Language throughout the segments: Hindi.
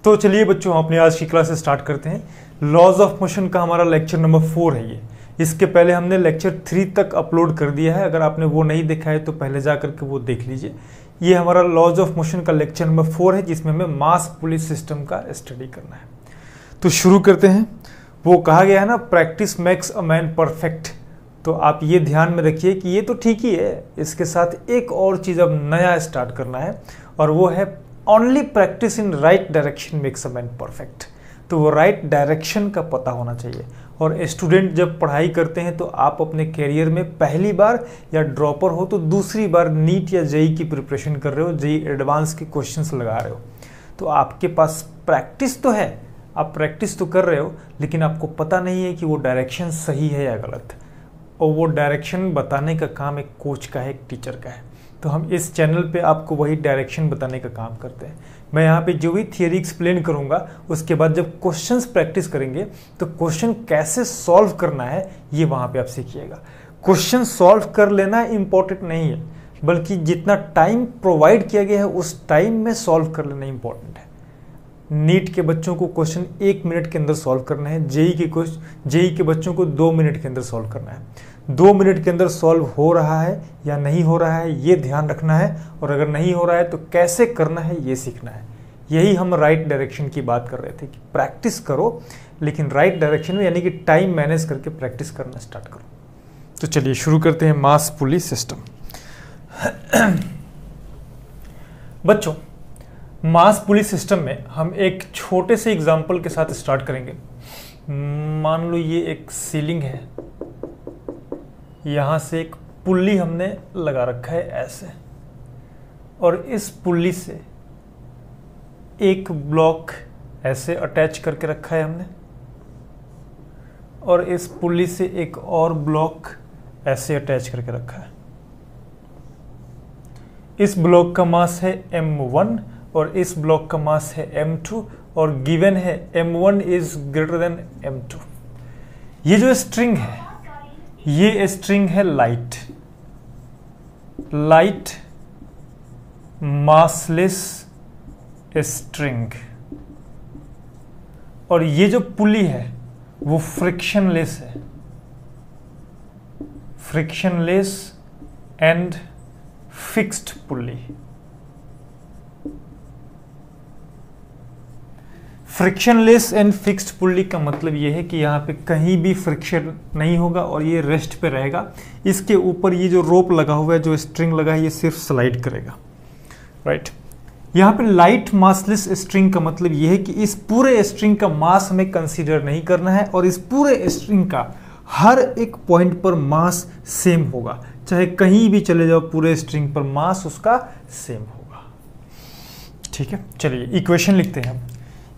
तो चलिए बच्चों, हम अपनी आज की क्लास स्टार्ट करते हैं। लॉज ऑफ मोशन का हमारा लेक्चर नंबर 4 है ये। इसके पहले हमने लेक्चर 3 तक अपलोड कर दिया है। अगर आपने वो नहीं देखा है तो पहले जा करके वो देख लीजिए। ये हमारा लॉज ऑफ मोशन का लेक्चर नंबर 4 है, जिसमें हमें मास पुलिस सिस्टम का स्टडी करना है। तो शुरू करते हैं। वो कहा गया है ना, practice makes a man perfect. तो आप ये ध्यान में रखिए कि ये तो ठीक ही है, इसके साथ एक और चीज़ अब नया स्टार्ट करना है, और वो है only practice in right direction makes a man perfect. तो वो राइट डायरेक्शन का पता होना चाहिए। और स्टूडेंट जब पढ़ाई करते हैं तो आप अपने कैरियर में पहली बार या ड्रॉपर हो तो दूसरी बार नीट या जेई की प्रिपरेशन कर रहे हो, जेई एडवांस के क्वेश्चंस लगा रहे हो, तो आपके पास प्रैक्टिस तो है, आप प्रैक्टिस तो कर रहे हो, लेकिन आपको पता नहीं है कि वो डायरेक्शन सही है या गलत। और वो डायरेक्शन बताने का काम एक कोच का है, एक टीचर का है। तो हम इस चैनल पे आपको वही डायरेक्शन बताने का काम करते हैं। मैं यहाँ पे जो भी थियरी एक्सप्लेन करूँगा, उसके बाद जब क्वेश्चंस प्रैक्टिस करेंगे तो क्वेश्चन कैसे सॉल्व करना है ये वहाँ पे आप सीखिएगा। क्वेश्चन सॉल्व कर लेना इम्पोर्टेंट नहीं है, बल्कि जितना टाइम प्रोवाइड किया गया है उस टाइम में सॉल्व कर लेना इम्पोर्टेंट है। नीट के बच्चों को क्वेश्चन 1 मिनट के अंदर सॉल्व करना है, जेई के बच्चों को 2 मिनट के अंदर सॉल्व करना है। 2 मिनट के अंदर सॉल्व हो रहा है या नहीं हो रहा है ये ध्यान रखना है, और अगर नहीं हो रहा है तो कैसे करना है ये सीखना है। यही हम राइट डायरेक्शन की बात कर रहे थे कि प्रैक्टिस करो, लेकिन राइट डायरेक्शन में, यानी कि टाइम मैनेज करके प्रैक्टिस करना स्टार्ट करो। तो चलिए शुरू करते हैं मास पुलिस सिस्टम। बच्चों, मास पुलिस सिस्टम में हम एक छोटे से एग्जाम्पल के साथ स्टार्ट करेंगे। मान लो ये एक सीलिंग है, यहाँ से एक पुल्ली हमने लगा रखा है ऐसे, और इस पुल्ली से एक ब्लॉक ऐसे अटैच करके रखा है हमने, और इस पुल्ली से एक और ब्लॉक ऐसे अटैच करके रखा है। इस ब्लॉक का मास है m1 और इस ब्लॉक का मास है m2, और गिवन है m1 is greater than m2। ये जो स्ट्रिंग है, ये स्ट्रिंग है लाइट मासलेस स्ट्रिंग, और ये जो पुली है वो फ्रिक्शनलेस है, frictionless and fixed pulley. Frictionless and fixed pulley का मतलब ये है कि यहाँ पे कहीं भी फ्रिक्शन नहीं होगा और ये रेस्ट पे रहेगा। इसके ऊपर ये जो रोप लगा हुआ है, जो स्ट्रिंग लगा है, ये सिर्फ स्लाइड करेगा, राइट। यहाँ पे लाइट मासलेस स्ट्रिंग का मतलब ये है कि इस पूरे स्ट्रिंग का मास हमें कंसीडर नहीं करना है, और इस पूरे स्ट्रिंग का हर एक पॉइंट पर मास सेम होगा। चाहे कहीं भी चले जाओ, पूरे स्ट्रिंग पर मास उसका सेम होगा। ठीक है, चलिए इक्वेशन लिखते हैं हम।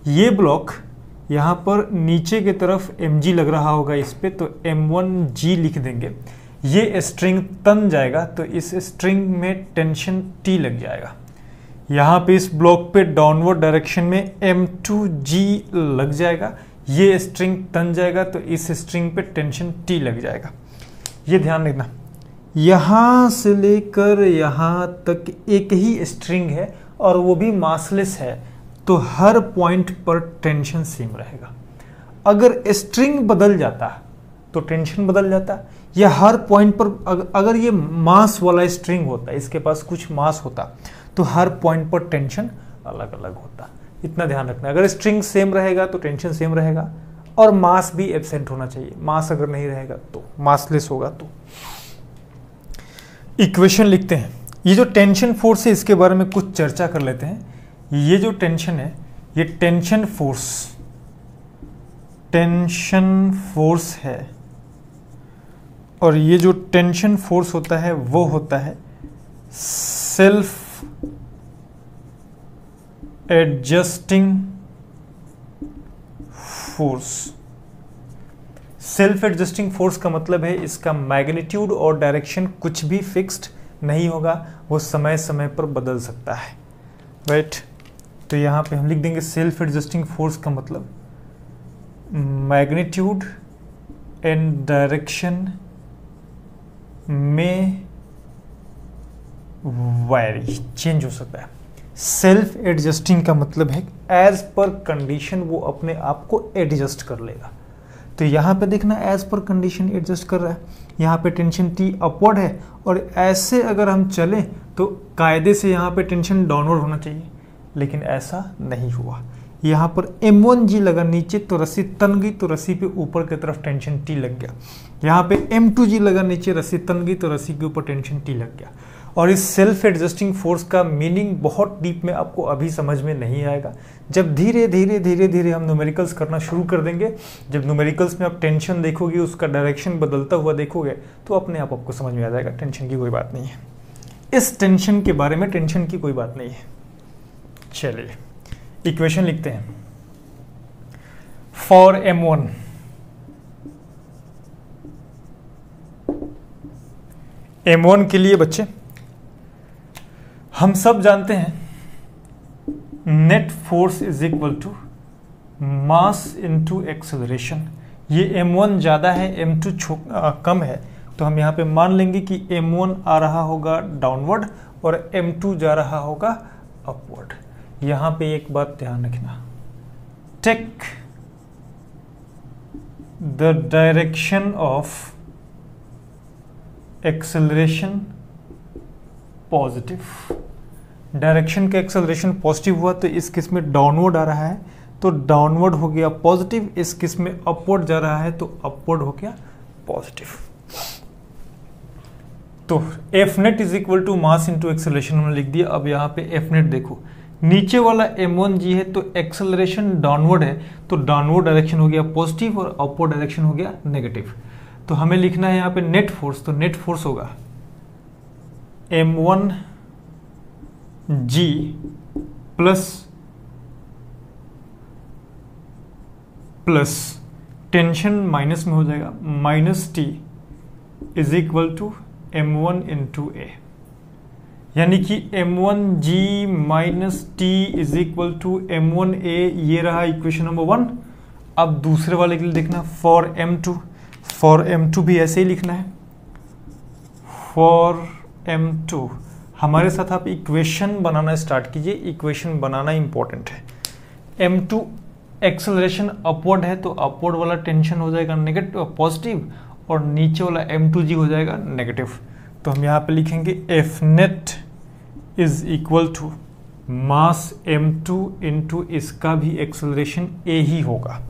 ये ब्लॉक यहाँ पर नीचे की तरफ mg लग रहा होगा इस पे, तो m1g लिख देंगे। ये स्ट्रिंग तन जाएगा तो इस स्ट्रिंग में टेंशन T लग जाएगा। यहाँ पे इस ब्लॉक पे डाउनवर्ड डायरेक्शन में m2g लग जाएगा। ये स्ट्रिंग तन जाएगा तो इस स्ट्रिंग पे टेंशन T लग जाएगा। ये ध्यान रखना, यहाँ से लेकर यहाँ तक एक ही स्ट्रिंग है और वो भी मासलेस है, तो हर पॉइंट पर टेंशन सेम रहेगा। अगर स्ट्रिंग बदल जाता तो टेंशन बदल जाता, या हर पॉइंट पर अगर ये मास वाला स्ट्रिंग होता, इसके पास कुछ मास होता, तो हर पॉइंट पर टेंशन अलग अलग होता। इतना ध्यान रखना, अगर स्ट्रिंग सेम रहेगा तो टेंशन सेम रहेगा, और मास भी एब्सेंट होना चाहिए। मास अगर नहीं रहेगा तो मासलेस होगा। तो इक्वेशन लिखते हैं। ये जो टेंशन फोर्स है इसके बारे में कुछ चर्चा कर लेते हैं। ये जो टेंशन है, ये टेंशन फोर्स है, और ये जो टेंशन फोर्स होता है वो होता है self adjusting force. Self adjusting force का मतलब है इसका मैग्नीट्यूड और डायरेक्शन कुछ भी फिक्स्ड नहीं होगा, वो समय समय पर बदल सकता है, राइट। तो यहाँ पे हम लिख देंगे सेल्फ एडजस्टिंग फोर्स का मतलब मैग्नीट्यूड एंड डायरेक्शन में वैरी चेंज हो सकता है। सेल्फ एडजस्टिंग का मतलब है एज पर कंडीशन वो अपने आप को एडजस्ट कर लेगा। तो यहाँ पे देखना एज पर कंडीशन एडजस्ट कर रहा है, यहाँ पे टेंशन टी अपवर्ड है, और ऐसे अगर हम चलें तो कायदे से यहाँ पे टेंशन डाउनवर्ड होना चाहिए, लेकिन ऐसा नहीं हुआ। यहाँ पर M1G लगा नीचे तो रस्सी तन गई, तो रस्सी पे ऊपर की तरफ टेंशन T लग गया। यहाँ पे M2G लगा नीचे, रस्सी तन गई तो रस्सी के ऊपर टेंशन T लग गया। और इस सेल्फ एडजस्टिंग फोर्स का मीनिंग बहुत डीप में आपको अभी समझ में नहीं आएगा। जब धीरे धीरे धीरे धीरे हम न्यूमेरिकल्स करना शुरू कर देंगे, जब न्यूमेरिकल्स में आप टेंशन देखोगे, उसका डायरेक्शन बदलता हुआ देखोगे, तो अपने आप आपको समझ में आ जाएगा टेंशन की कोई बात नहीं है। इस टेंशन के बारे में टेंशन की कोई बात नहीं है। चलिए इक्वेशन लिखते हैं। फॉर M1 M1 के लिए बच्चे हम सब जानते हैं net force is equal to mass into acceleration. ये M1 ज़्यादा है, M2 कम है, तो हम यहाँ पे मान लेंगे कि M1 आ रहा होगा डाउनवर्ड और M2 जा रहा होगा अपवर्ड। यहाँ पे एक बात ध्यान रखना, take the direction of acceleration positive. Direction का एक्सेलरेशन पॉजिटिव हुआ तो इस केस में डाउनवर्ड आ रहा है तो डाउनवर्ड हो गया पॉजिटिव, इस केस में अपवर्ड जा रहा है तो अपवर्ड हो गया पॉजिटिव। तो F net is equal to mass into acceleration हमने लिख दिया। अब यहाँ पे एफ नेट देखो, नीचे वाला M1G है तो एक्सेलरेशन डाउनवर्ड है तो डाउनवर्ड डायरेक्शन हो गया पॉजिटिव और अपवर्ड डायरेक्शन हो गया नेगेटिव। तो हमें लिखना है यहाँ पे नेट फोर्स, तो नेट फोर्स होगा M1G प्लस टेंशन माइनस में हो जाएगा minus T is equal to M1 into ए, यानी कि M1G minus T is equal to M1A। ये रहा इक्वेशन नंबर 1। अब दूसरे वाले के लिए देखना फॉर M2 भी ऐसे ही लिखना है। फॉर M2 हमारे साथ आप इक्वेशन बनाना स्टार्ट कीजिए, इक्वेशन बनाना इंपॉर्टेंट है। M2 एक्सेलरेशन अपवर्ड है तो अपवर्ड वाला टेंशन हो जाएगा नेगेटिव पॉजिटिव और नीचे वाला M2G हो जाएगा नेगेटिव। तो हम यहाँ पे लिखेंगे F net is equal to mass M2 into इसका भी एक्सेलरेशन A ही होगा।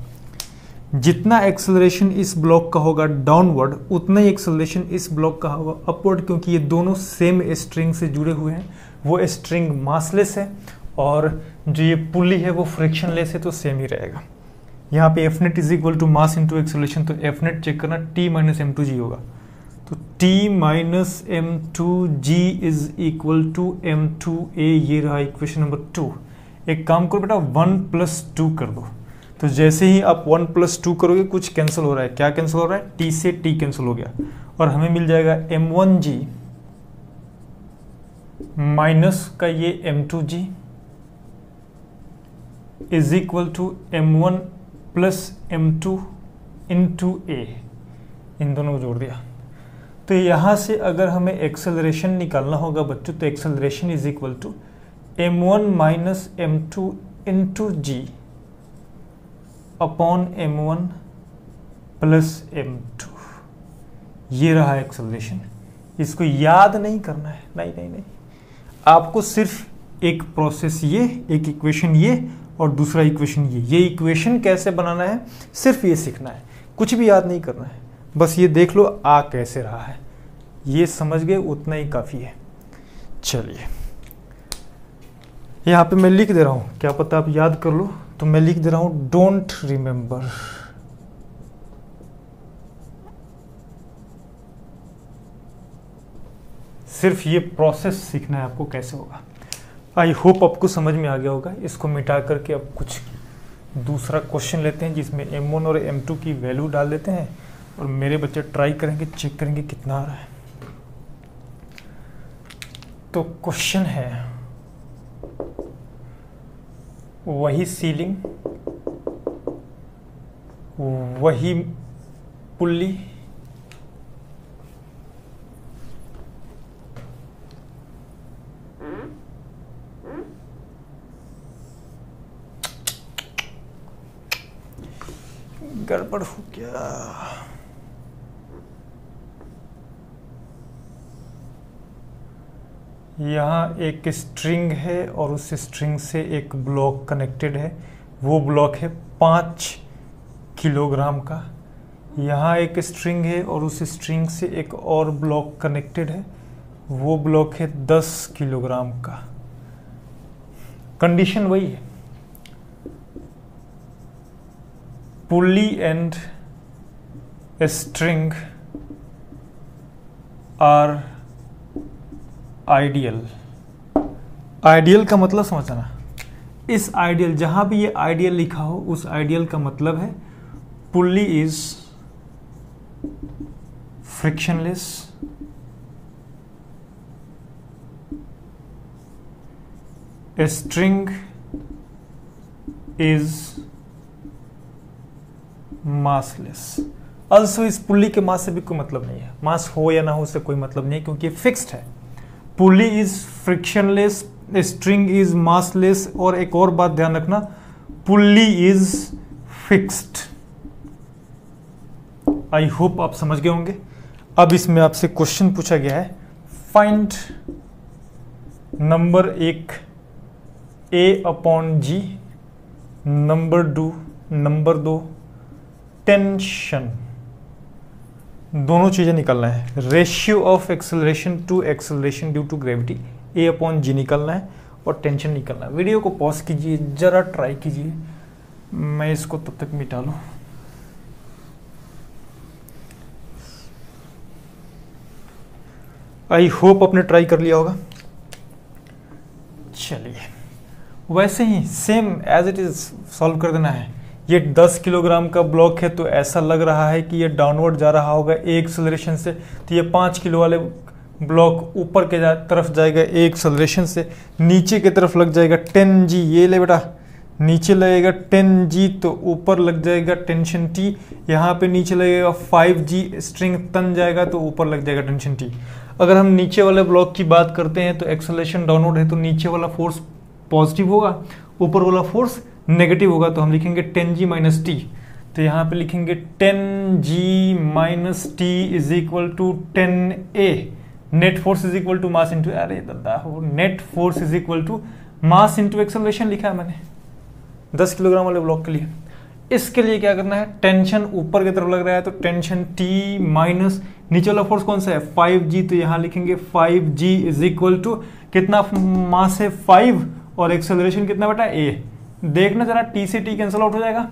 जितना एक्सेलरेशन इस ब्लॉक का होगा डाउनवर्ड उतना ही एक्सेलरेशन इस ब्लॉक का होगा अपवर्ड, क्योंकि ये दोनों सेम स्ट्रिंग से जुड़े हुए हैं। वो स्ट्रिंग मासलेस है और जो ये पुली है वो फ्रिक्शनलेस है, तो सेम ही रहेगा। यहाँ पे F net is equal to mass into acceleration, तो एफ नेट चेक करना T माइनस M2G होगा, तो T minus M2G is equal to M2A। ये रहा इक्वेशन नंबर 2। एक काम करो बेटा 1 प्लस 2 कर दो, तो जैसे ही आप 1 प्लस 2 करोगे कुछ कैंसिल हो रहा है। क्या कैंसिल हो रहा है? T से T कैंसिल हो गया और हमें मिल जाएगा M1G माइनस का ये M2G is equal to M1 plus M2 into A। इन दोनों को जोड़ दिया, तो यहाँ से अगर हमें एक्सेलरेशन निकालना होगा बच्चों, तो acceleration is equal to M1 minus M2 into G upon M1 plus M2। ये रहा एक्सेलरेशन। इसको याद नहीं करना है, नहीं, आपको सिर्फ एक प्रोसेस ये, एक इक्वेशन ये और दूसरा इक्वेशन ये इक्वेशन कैसे बनाना है सिर्फ ये सीखना है, कुछ भी याद नहीं करना है। बस ये देख लो आ कैसे रहा है, ये समझ गए उतना ही काफ़ी है। चलिए यहाँ पे मैं लिख दे रहा हूँ, क्या पता आप याद कर लो, तो मैं लिख दे रहा हूँ डोंट रिमेंबर। सिर्फ ये प्रोसेस सीखना है आपको कैसे होगा। आई होप आपको समझ में आ गया होगा। इसको मिटा करके अब कुछ दूसरा क्वेश्चन लेते हैं जिसमें M1 और M2 की वैल्यू डाल देते हैं और मेरे बच्चे ट्राई करेंगे, चेक करेंगे कितना आ रहा है। तो क्वेश्चन है वही सीलिंग, वही पुल्ली, गड़बड़ हो गया। यहाँ एक स्ट्रिंग है और उस स्ट्रिंग से एक ब्लॉक कनेक्टेड है, वो ब्लॉक है 5 किलोग्राम का। यहाँ एक स्ट्रिंग है और उस स्ट्रिंग से एक और ब्लॉक कनेक्टेड है, वो ब्लॉक है 10 किलोग्राम का। कंडीशन वही है, pulley and string are ideal. Ideal का मतलब समझना, इस आइडियल जहां भी ये आइडियल लिखा हो उस आइडियल का मतलब है pulley is frictionless, string is massless. Also इस पुली के मास से भी कोई मतलब नहीं है, मास हो या ना हो उससे कोई मतलब नहीं है क्योंकि फिक्स्ड है। Pulley is frictionless, string is massless, और एक और बात ध्यान रखना, pulley is fixed. I hope आप समझ गए होंगे। अब इसमें आपसे क्वेश्चन पूछा गया है, find number 1 A/G, number 2 tension. दोनों चीजें निकालना है, ratio of acceleration to acceleration due to gravity A/G निकालना है और टेंशन निकालना है। वीडियो को पॉज कीजिए, जरा ट्राई कीजिए, मैं इसको तब तक मिटा लूं। आई होप आपने ट्राई कर लिया होगा। चलिए वैसे ही same as it is solve कर देना है। ये 10 किलोग्राम का ब्लॉक है तो ऐसा लग रहा है कि ये डाउनवर्ड जा रहा होगा ए एक्सेलरेशन से, तो ये 5 किलो वाले ब्लॉक ऊपर के तरफ जाएगा ए एक्सेलरेशन से, नीचे की तरफ लग जाएगा 10G। ये ले बेटा, नीचे लगेगा 10G तो ऊपर लग जाएगा टेंशन T। यहाँ पे नीचे लगेगा 5G, स्ट्रिंग तन जाएगा तो ऊपर लग जाएगा टेंशन T। अगर हम नीचे वाले ब्लॉक की बात करते हैं तो एक्सेलरेशन डाउनवर्ड है तो नीचे वाला फोर्स पॉजिटिव होगा, ऊपर वाला फोर्स नेगेटिव होगा, तो हम लिखेंगे 10G माइनस टी। तो यहाँ पे लिखेंगे 10G minus T is equal to 10A। Net force is equal to mass into, अरे दादा हो, net force is equal to mass into acceleration लिखा है मैंने 10 किलोग्राम वाले ब्लॉक के लिए। इसके लिए क्या करना है, टेंशन ऊपर की तरफ लग रहा है तो टेंशन T माइनस नीचे वाला फोर्स कौन सा है 5G, तो यहाँ लिखेंगे 5G इज इक्वल टू कितना मास है 5 और एक्सेलरेशन कितना बेटा A। देखना जरा T से T कैंसिल आउट हो जाएगा,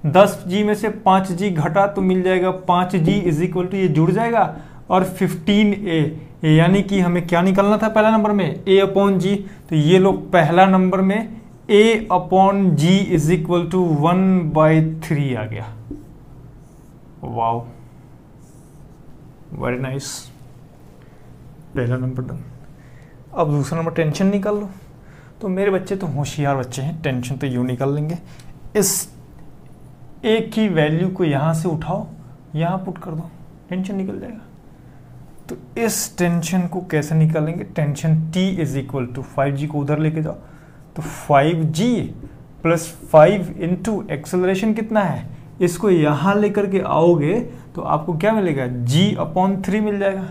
10G में से 5G घटा तो मिल जाएगा 5G इज इक्वल टू ये जुड़ जाएगा और 15A, यानी कि हमें क्या निकालना था पहला नंबर में A/G। तो ये लो पहला नंबर में A/G इज इक्वल टू 1/3 आ गया। वाओ, वेरी नाइस, पहला नंबर डन। अब दूसरा नंबर टेंशन निकाल लो। तो मेरे बच्चे तो होशियार बच्चे हैं, टेंशन तो यूं निकाल लेंगे। इस A की वैल्यू को यहाँ से उठाओ, यहाँ पुट कर दो, टेंशन निकल जाएगा। तो इस टेंशन को कैसे निकालेंगे, tension T is equal to 5G को उधर लेके जाओ तो 5G प्लस 5 इंटू एक्सेलरेशन कितना है, इसको यहाँ लेकर के आओगे तो आपको क्या मिलेगा G/3 मिल जाएगा।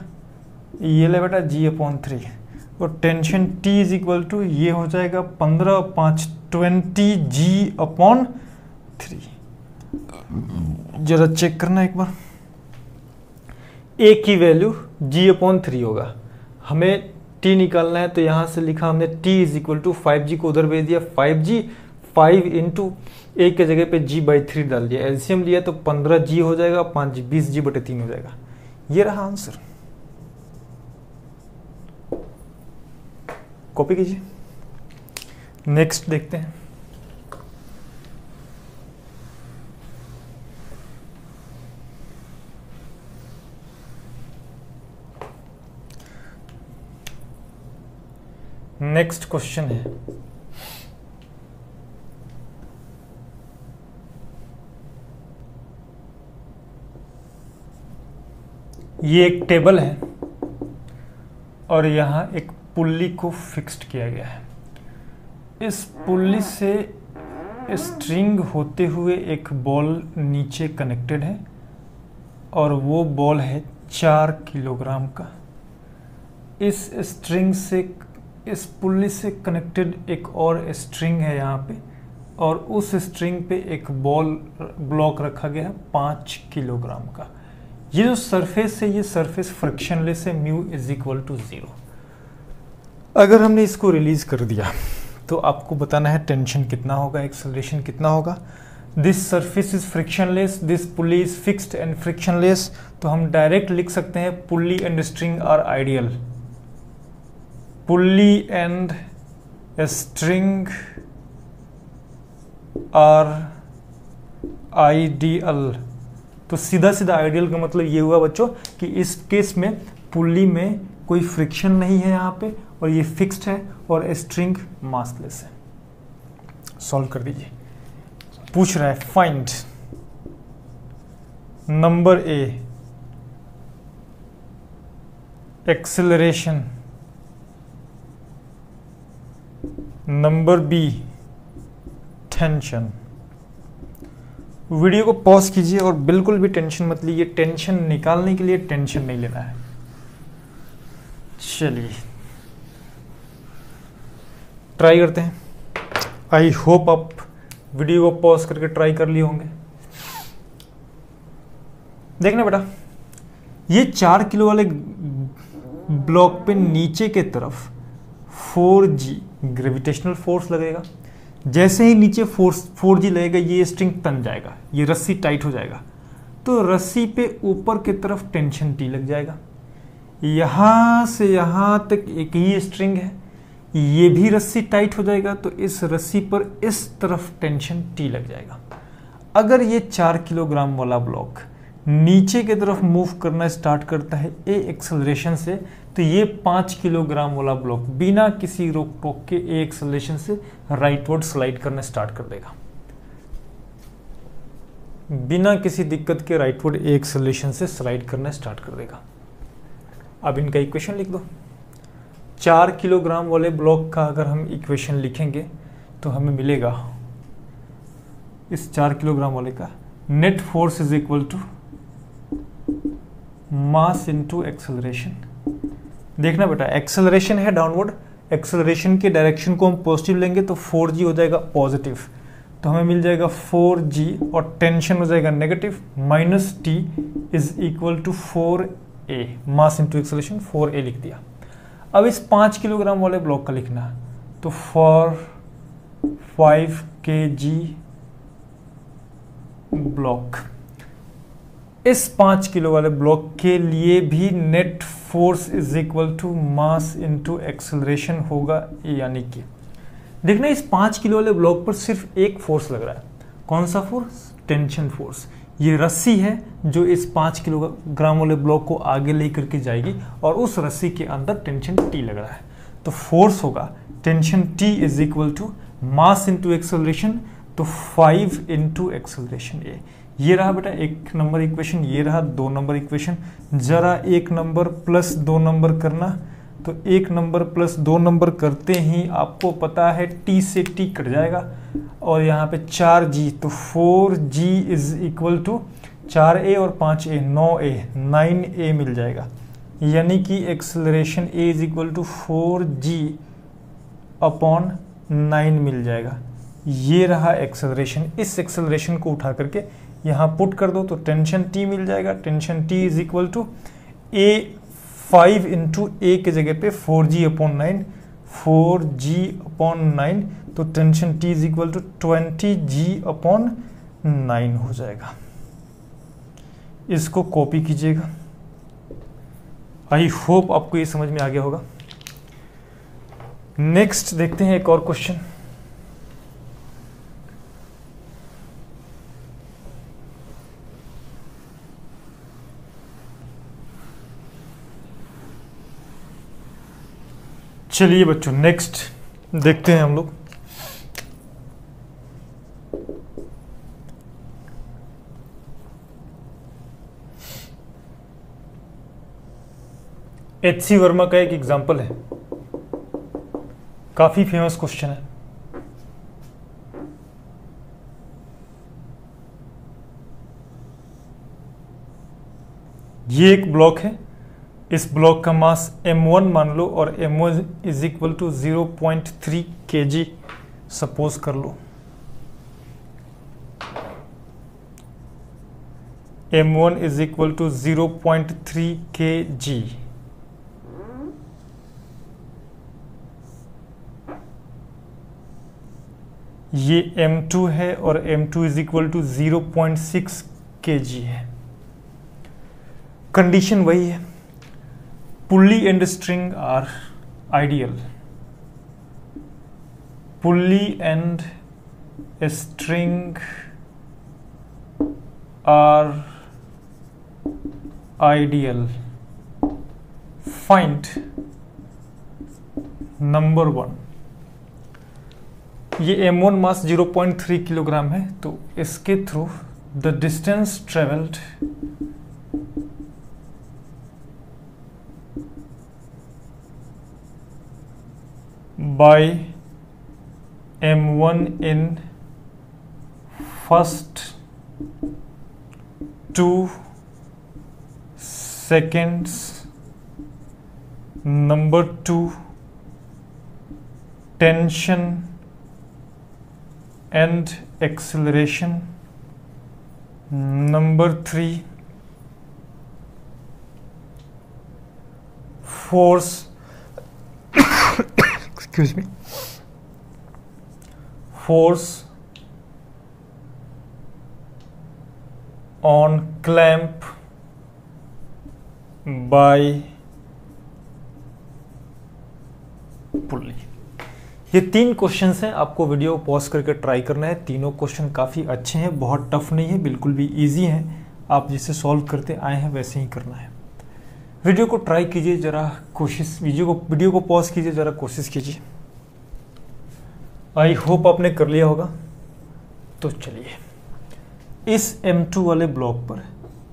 ये ले बेटा G/3, और tension T is equal to ये हो जाएगा 15 5 20G/3। जरा चेक करना एक बार, A की वैल्यू G/3 होगा, हमें T निकालना है तो यहां से लिखा हमने T is equal to 5G को उधर भेज दिया 5G, 5 इंटू A के जगह पे G/3 डाल दिया, एलसीएम लिया तो 15G हो जाएगा, 5G 20G/3 हो जाएगा। ये रहा आंसर, कॉपी कीजिए। नेक्स्ट देखते हैं। नेक्स्ट क्वेश्चन है, ये एक टेबल है और यहां एक पुल्ली को फिक्स्ड किया गया है। इस पुल्ली से स्ट्रिंग होते हुए एक बॉल नीचे कनेक्टेड है और वो बॉल है 4 किलोग्राम का। इस स्ट्रिंग से, इस पुल्ली से कनेक्टेड एक और स्ट्रिंग है यहाँ पे, और उस स्ट्रिंग पे एक बॉल ब्लॉक रखा गया है 5 किलोग्राम का। ये जो सरफेस है ये सरफेस फ्रिक्शनलेस है, म्यू इज इक्वल टू 0। अगर हमने इसको रिलीज कर दिया तो आपको बताना है टेंशन कितना होगा, एक्सेलरेशन कितना होगा। This surface is frictionless, this pulley is fixed and frictionless, तो हम डायरेक्ट लिख सकते हैं pulley and string are ideal. Pulley and string are ideal. तो सीधा सीधा आइडियल का मतलब ये हुआ बच्चों कि इस केस में पुल्ली में कोई फ्रिक्शन नहीं है यहाँ पे, और ये फिक्स्ड है, और स्ट्रिंग मासलेस है। सॉल्व कर दीजिए। पूछ रहा है find number A acceleration, number B tension. Video को पॉज कीजिए और बिल्कुल भी टेंशन मत लीजिए, टेंशन निकालने के लिए टेंशन नहीं लेना है। चलिए ट्राई करते हैं। आई होप आप वीडियो को पॉज करके ट्राई कर लिए होंगे। देखना बेटा, ये 4 किलो वाले ब्लॉक पे नीचे के तरफ 4G ग्रेविटेशनल फोर्स लगेगा। जैसे ही नीचे फोर्स 4G लगेगा ये स्ट्रिंग तन जाएगा, ये रस्सी टाइट हो जाएगा, तो रस्सी पे ऊपर की तरफ टेंशन T लग जाएगा। यहां से यहां तक एक ही स्ट्रिंग है, ये भी रस्सी टाइट हो जाएगा, तो इस रस्सी पर इस तरफ टेंशन T लग जाएगा। अगर ये 4 किलोग्राम वाला ब्लॉक नीचे की तरफ मूव करना स्टार्ट करता है ए एक्सेलरेशन से, तो ये 5 किलोग्राम वाला ब्लॉक बिना किसी रोक टोक के ए एक्सेलरेशन से राइटवर्ड स्लाइड करना स्टार्ट कर देगा। बिना किसी दिक्कत के राइटवर्ड ए एक्सेलरेशन से स्लाइड करना स्टार्ट कर देगा। अब इनका इक्वेशन लिख दो। 4 किलोग्राम वाले ब्लॉक का अगर हम इक्वेशन लिखेंगे तो हमें मिलेगा, इस 4 किलोग्राम वाले का net force is equal to mass into acceleration. देखना बेटा, एक्सेलरेशन है डाउनवर्ड, एक्सेलरेशन के डायरेक्शन को हम पॉजिटिव लेंगे तो 4G हो जाएगा पॉजिटिव, तो हमें मिल जाएगा 4G, और टेंशन हो जाएगा negative, minus T is equal to 4A। Mass into acceleration 4A लिख दिया। अब इस 5 किलोग्राम वाले ब्लॉक का लिखना है, तो फॉर 5 kg ब्लॉक, इस 5 किलो वाले ब्लॉक के लिए भी net force is equal to mass into acceleration होगा। यानी कि देखना, इस 5 किलो वाले ब्लॉक पर सिर्फ एक फोर्स लग रहा है। कौन सा फोर्स? Tension force. ये रस्सी है जो इस 5 किलोग्राम वाले ब्लॉक को आगे लेकर के जाएगी, और उस रस्सी के अंदर टेंशन T लग रहा है, तो फोर्स होगा tension T is equal to mass into acceleration, तो 5 इंटू एक्सेलरेशन A। ये रहा बेटा 1 नंबर इक्वेशन, ये रहा 2 नंबर इक्वेशन। जरा 1 नंबर प्लस 2 नंबर करना, तो 1 नंबर प्लस 2 नंबर करते ही आपको पता है T से T कट जाएगा, और यहाँ पे 4G, तो 4G is equal to 4A और 5A 9A 9A मिल जाएगा। यानी कि acceleration A is equal to 4G upon 9 मिल जाएगा। ये रहा एक्सेलरेशन। इस एक्सेलरेशन को उठा करके यहाँ पुट कर दो तो टेंशन T मिल जाएगा। Tension T is equal to A 5 into A के जगह पे 4G अपॉन 9, 4G अपॉन 9, तो tension T is equal to 20G upon 9 हो जाएगा। इसको कॉपी कीजिएगा। आई होप आपको ये समझ में आ गया होगा। नेक्स्ट देखते हैं एक और क्वेश्चन। चलिए बच्चों नेक्स्ट देखते हैं हम लोग। HC वर्मा का एक एग्जाम्पल है, काफी फेमस क्वेश्चन है। ये एक ब्लॉक है, इस ब्लॉक का मास m1 मान लो और m1 is equal to 0.3 kg suppose कर लो। m1 is equal to 0.3 kg। ये m2 है और m2 is equal to 0.6 kg है। कंडीशन वही है, pulley and string are ideal. Pulley and string are ideal. Find number 1। ये m1 मास 0.3 किलोग्राम है, तो इसके through the distance travelled by m1 in first 2 seconds, number 2 tension and acceleration, number 3 force excuse me, force on clamp by pulley। ये 3 क्वेश्चंस हैं, आपको वीडियो पॉज करके ट्राई करना है। तीनों क्वेश्चन काफ़ी अच्छे हैं, बहुत टफ नहीं है, बिल्कुल भी इजी हैं। आप जिसे सॉल्व करते आए हैं वैसे ही करना है। वीडियो को ट्राई कीजिए जरा, कोशिश वीडियो को पॉज कीजिए जरा, कोशिश कीजिए। आई होप आपने कर लिया होगा। तो चलिए, इस m2 वाले ब्लॉक पर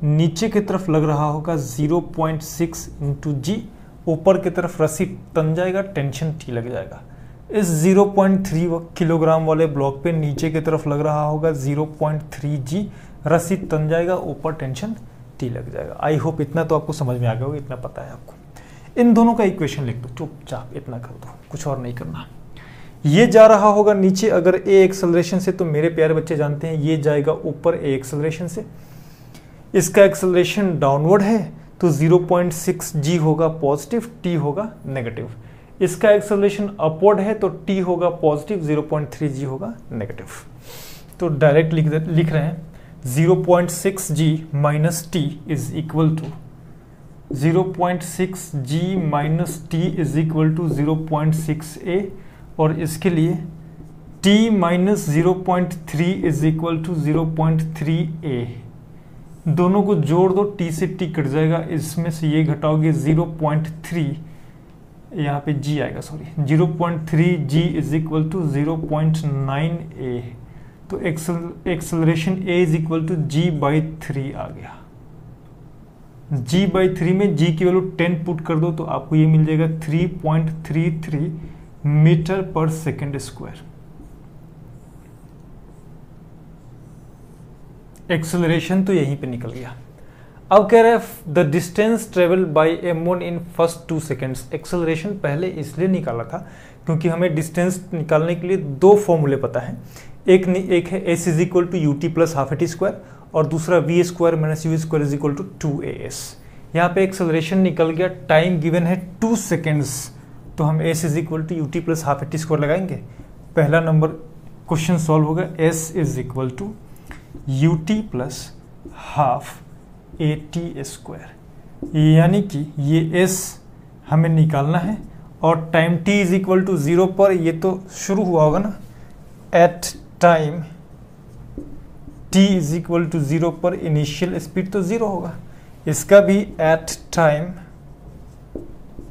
नीचे की तरफ लग रहा होगा 0.6 इंटू जी, ऊपर की तरफ रस्सी तन जाएगा, टेंशन T लग जाएगा। इस 0.3 किलोग्राम वाले ब्लॉक पे नीचे की तरफ लग रहा होगा 0.3 जी, रस्सी तन जाएगा, ऊपर टेंशन T लग जाएगा। आई होप इतना तो आपको समझ में आ गया होगा, इतना पता है आपको। इन दोनों का इक्वेशन लिख दो चुपचाप, इतना कर दो, कुछ और नहीं करना। ये जा रहा होगा नीचे अगर a एक्सेलरेशन से, तो मेरे प्यारे बच्चे जानते हैं ये जाएगा ऊपर a एक्सेलरेशन से। इसका एक्सेलरेशन डाउनवर्ड है तो 0.6 g होगा पॉजिटिव, t होगा नेगेटिव। इसका एक्सेलरेशन अपवर्ड है तो t होगा पॉजिटिव, 0.3 g होगा नेगेटिव। तो डायरेक्ट लिख रहे हैं 0.6 g minus t is equal to 0.6 g minus t is equal to 0.6 a, और इसके लिए t minus 0.3 is equal to 0.3 a। दोनों को जोड़ दो, t से t कट जाएगा, इसमें से ये घटाओगे 0.3, यहाँ पे g आएगा, sorry 0.3 g is equal to 0.9 a। तो acceleration a is equal to g by 3 आ गया। g बाई 3 में g की वैल्यू 10 पुट कर दो तो आपको ये मिल जाएगा 3.33 मीटर पर सेकेंड स्क्वायर। एक्सेलरेशन तो यहीं पे निकल गया। अब कह रहा है the distance travel by m1 in first 2 seconds. Acceleration पहले इसलिए निकाला था क्योंकि हमें डिस्टेंस निकालने के लिए 2 फॉर्मूले पता है। एक है s is equal to ut plus half t square, और दूसरा v square minus u square is equal to 2as। यहाँ पे एक्सेलरेशन निकल गया, टाइम गिवन है 2 सेकेंड्स, तो हम s is equal to ut plus half t square लगाएंगे। पहला नंबर क्वेश्चन सॉल्व होगा, s is equal to ut plus half at square, यानी कि ये s हमें निकालना है, और time t is equal to 0 पर ये तो शुरू हुआ होगा ना, at time t is equal to 0 पर इनिशियल स्पीड तो 0 होगा। इसका भी at time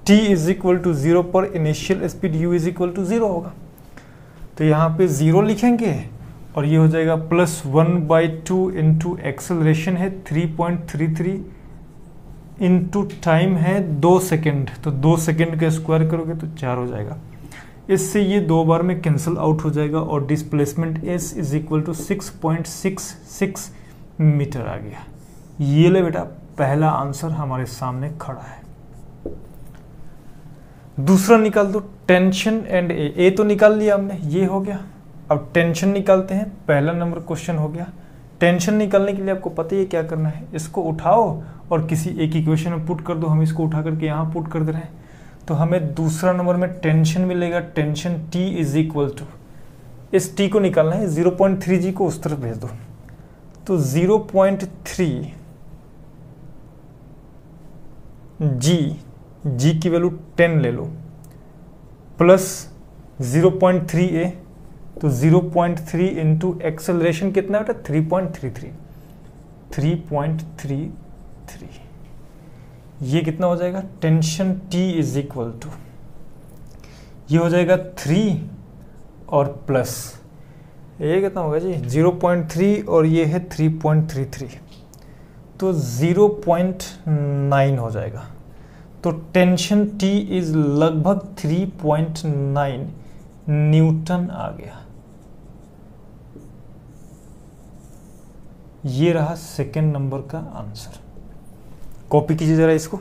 t is equal to 0 पर initial speed u is equal to 0 होगा। तो यहाँ पे 0 लिखेंगे और ये हो जाएगा प्लस 1/2 इंटू एक्सेलरेशन है 3.33 इंटू टाइम है 2 सेकेंड, तो 2 सेकेंड का स्क्वायर करोगे तो 4 हो जाएगा। इससे ये 2 बार में कैंसिल आउट हो जाएगा और displacement s is equal to 6.66 metre आ गया। ये ले बेटा पहला आंसर हमारे सामने खड़ा है। दूसरा निकाल दो, टेंशन एंड ए तो निकाल लिया हमने, ये हो गया। अब टेंशन निकालते हैं, पहला नंबर क्वेश्चन हो गया। टेंशन निकालने के लिए आपको पता ही है क्या करना है, इसको उठाओ और किसी एक इक्वेशन में पुट कर दो। हम इसको उठा करके यहाँ पुट कर दे रहे हैं, तो हमें दूसरा नंबर में टेंशन मिलेगा। Tension T is equal to, इस T को निकालना है, 0.3 G को उस तरफ भेज दो, तो 0.3 G की वैल्यू 10 ले लो, प्लस 0.3 A, तो 0.3 इंटू एक्सेलरेशन कितना बेटा 3.33। ये कितना हो जाएगा, tension T is equal to, ये हो जाएगा 3 और प्लस ये कितना होगा जी 0.3 और ये है 3.33, तो 0.9 हो जाएगा। तो टेंशन T इज लगभग 3.9 न्यूटन आ गया। ये रहा सेकेंड नंबर का आंसर। कॉपी कीजिए जरा इसको।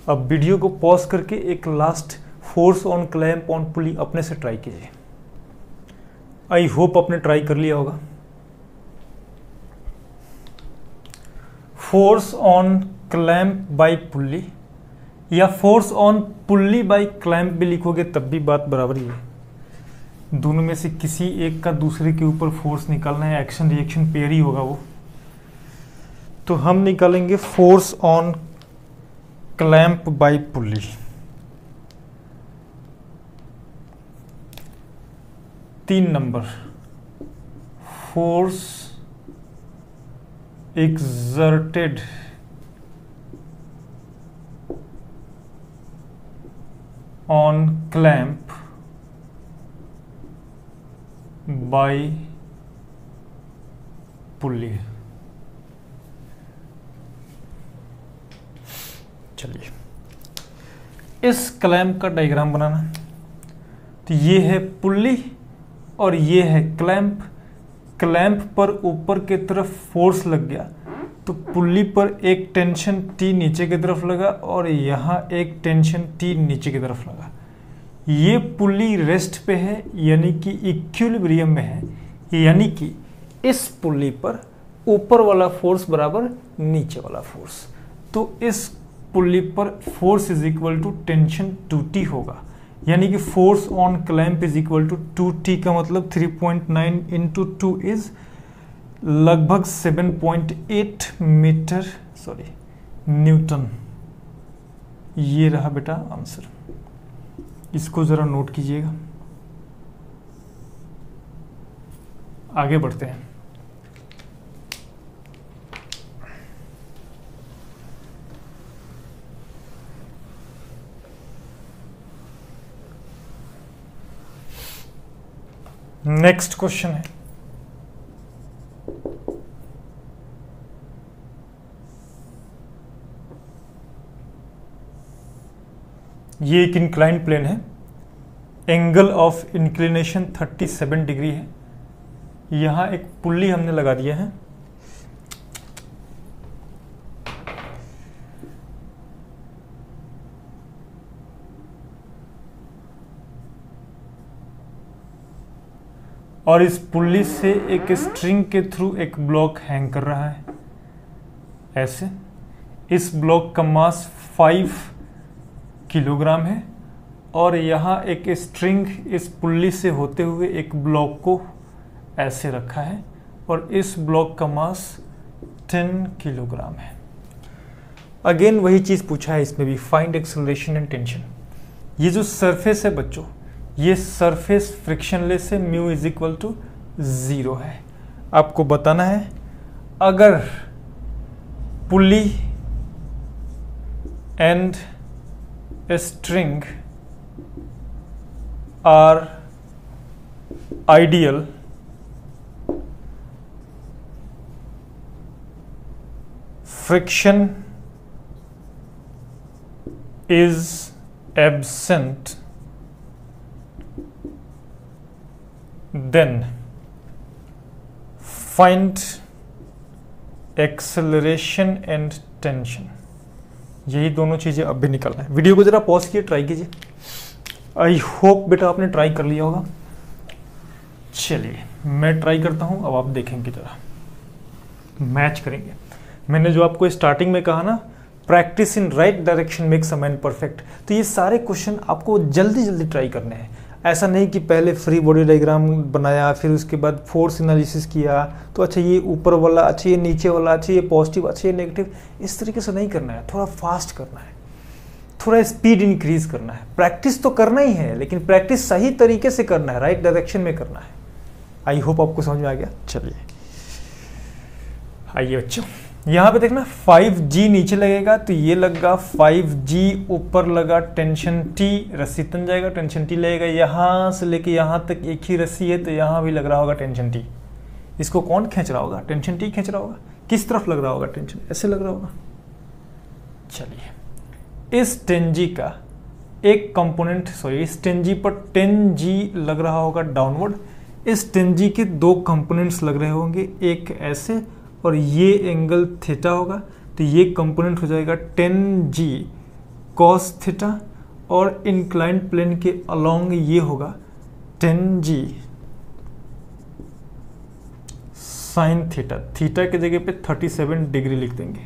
अब वीडियो को पॉज करके एक last force on clamp on pulley अपने से ट्राई कीजिए। आई होप आपने ट्राई कर लिया होगा। Force on clamp by pulley या force on pulley by clamp भी लिखोगे तब भी बात बराबर ही है। दोनों में से किसी एक का दूसरे के ऊपर फोर्स निकालना है, एक्शन रिएक्शन पेयर ही होगा वो। तो हम निकालेंगे force on clamp by pulley. तीन नंबर, force exerted on clamp by pulley. चलिए इस क्लैंप का डायग्राम बनाना। तो ये है पुल्ली और ये है क्लैंप। क्लैंप पर ऊपर की तरफ फोर्स लग गया तो पुल्ली पर एक टेंशन T नीचे की तरफ लगा और यहाँ एक टेंशन T नीचे की तरफ लगा। ये पुल्ली रेस्ट पे है यानी कि इक्विलिब्रियम में है, यानी कि इस पुल्ली पर ऊपर वाला फोर्स बराबर नीचे वाला फोर्स। तो इस पुल्ली पर force is equal to tension 2T होगा, यानी कि force on clamp is equal to 2T का मतलब 3.9 इंटू 2 इज लगभग 7.8 न्यूटन। ये रहा बेटा आंसर। इसको जरा नोट कीजिएगा। आगे बढ़ते हैं। नेक्स्ट क्वेश्चन है, ये एक इंक्लाइंड प्लेन है, एंगल ऑफ इंक्लिनेशन 37 डिग्री है। यहां एक पुल्ली हमने लगा दिया है। और इस पुल्ली से एक स्ट्रिंग के थ्रू एक ब्लॉक हैंग कर रहा है ऐसे। इस ब्लॉक का मास 5 किलोग्राम है और यहाँ एक स्ट्रिंग इस पुल्ली से होते हुए एक ब्लॉक को ऐसे रखा है और इस ब्लॉक का मास 10 किलोग्राम है। अगेन वही चीज़ पूछा है इसमें भी, फाइंड एक्सेलरेशन एंड टेंशन। ये जो सरफेस है बच्चों, ये सरफेस फ्रिक्शनलेस है, म्यू इज इक्वल टू 0 है। आपको बताना है अगर pulley and string are ideal friction is absent, then find acceleration and tension, यही दोनों चीजें अब भी निकलना है। वीडियो को जरा पॉज किए, ट्राई कीजिए। आई होप बेटा आपने ट्राई कर लिया होगा। चलिए मैं ट्राई करता हूं, अब आप देखेंगे, जरा मैच करेंगे। मैंने जो आपको स्टार्टिंग में कहा ना, practice in right direction makes a man perfect, तो ये सारे क्वेश्चन आपको जल्दी जल्दी ट्राई करने हैं। ऐसा नहीं कि पहले फ्री बॉडी डायग्राम बनाया, फिर उसके बाद फोर्स एनालिसिस किया, तो अच्छा ये ऊपर वाला, अच्छा ये नीचे वाला, अच्छा ये पॉजिटिव, अच्छा ये नेगेटिव, इस तरीके से नहीं करना है। थोड़ा फास्ट करना है, थोड़ा स्पीड इंक्रीज करना है। प्रैक्टिस तो करना ही है, लेकिन प्रैक्टिस सही तरीके से करना है, राइट डायरेक्शन में करना है। आई होप आपको समझ में आ गया। चलिए आइए बच्चों, यहाँ पे देखना 5G नीचे लगेगा तो ये लगा 5G, ऊपर लगा टेंशन T, रस्सी तन जाएगा, टेंशन T लगेगा, यहाँ से लेके यहाँ तक एक ही रस्सी है तो यहाँ भी लग रहा होगा टेंशन T। इसको कौन खींच रहा होगा? टेंशन T खींच रहा होगा। किस तरफ लग रहा होगा टेंशन? ऐसे लग रहा होगा। चलिए इस 10G का एक कंपोनेंट, सॉरी इस 10G पर 10G लग रहा होगा डाउनवर्ड। इस 10G के दो कंपोनेंट्स लग रहे होंगे, एक ऐसे और ये एंगल थीटा होगा, तो ये कंपोनेंट हो जाएगा 10G cos थीटा, और इंक्लाइंड प्लेन के अलोंग ये होगा 10G sin थीटा। थीटा की जगह पे 37 डिग्री लिख देंगे,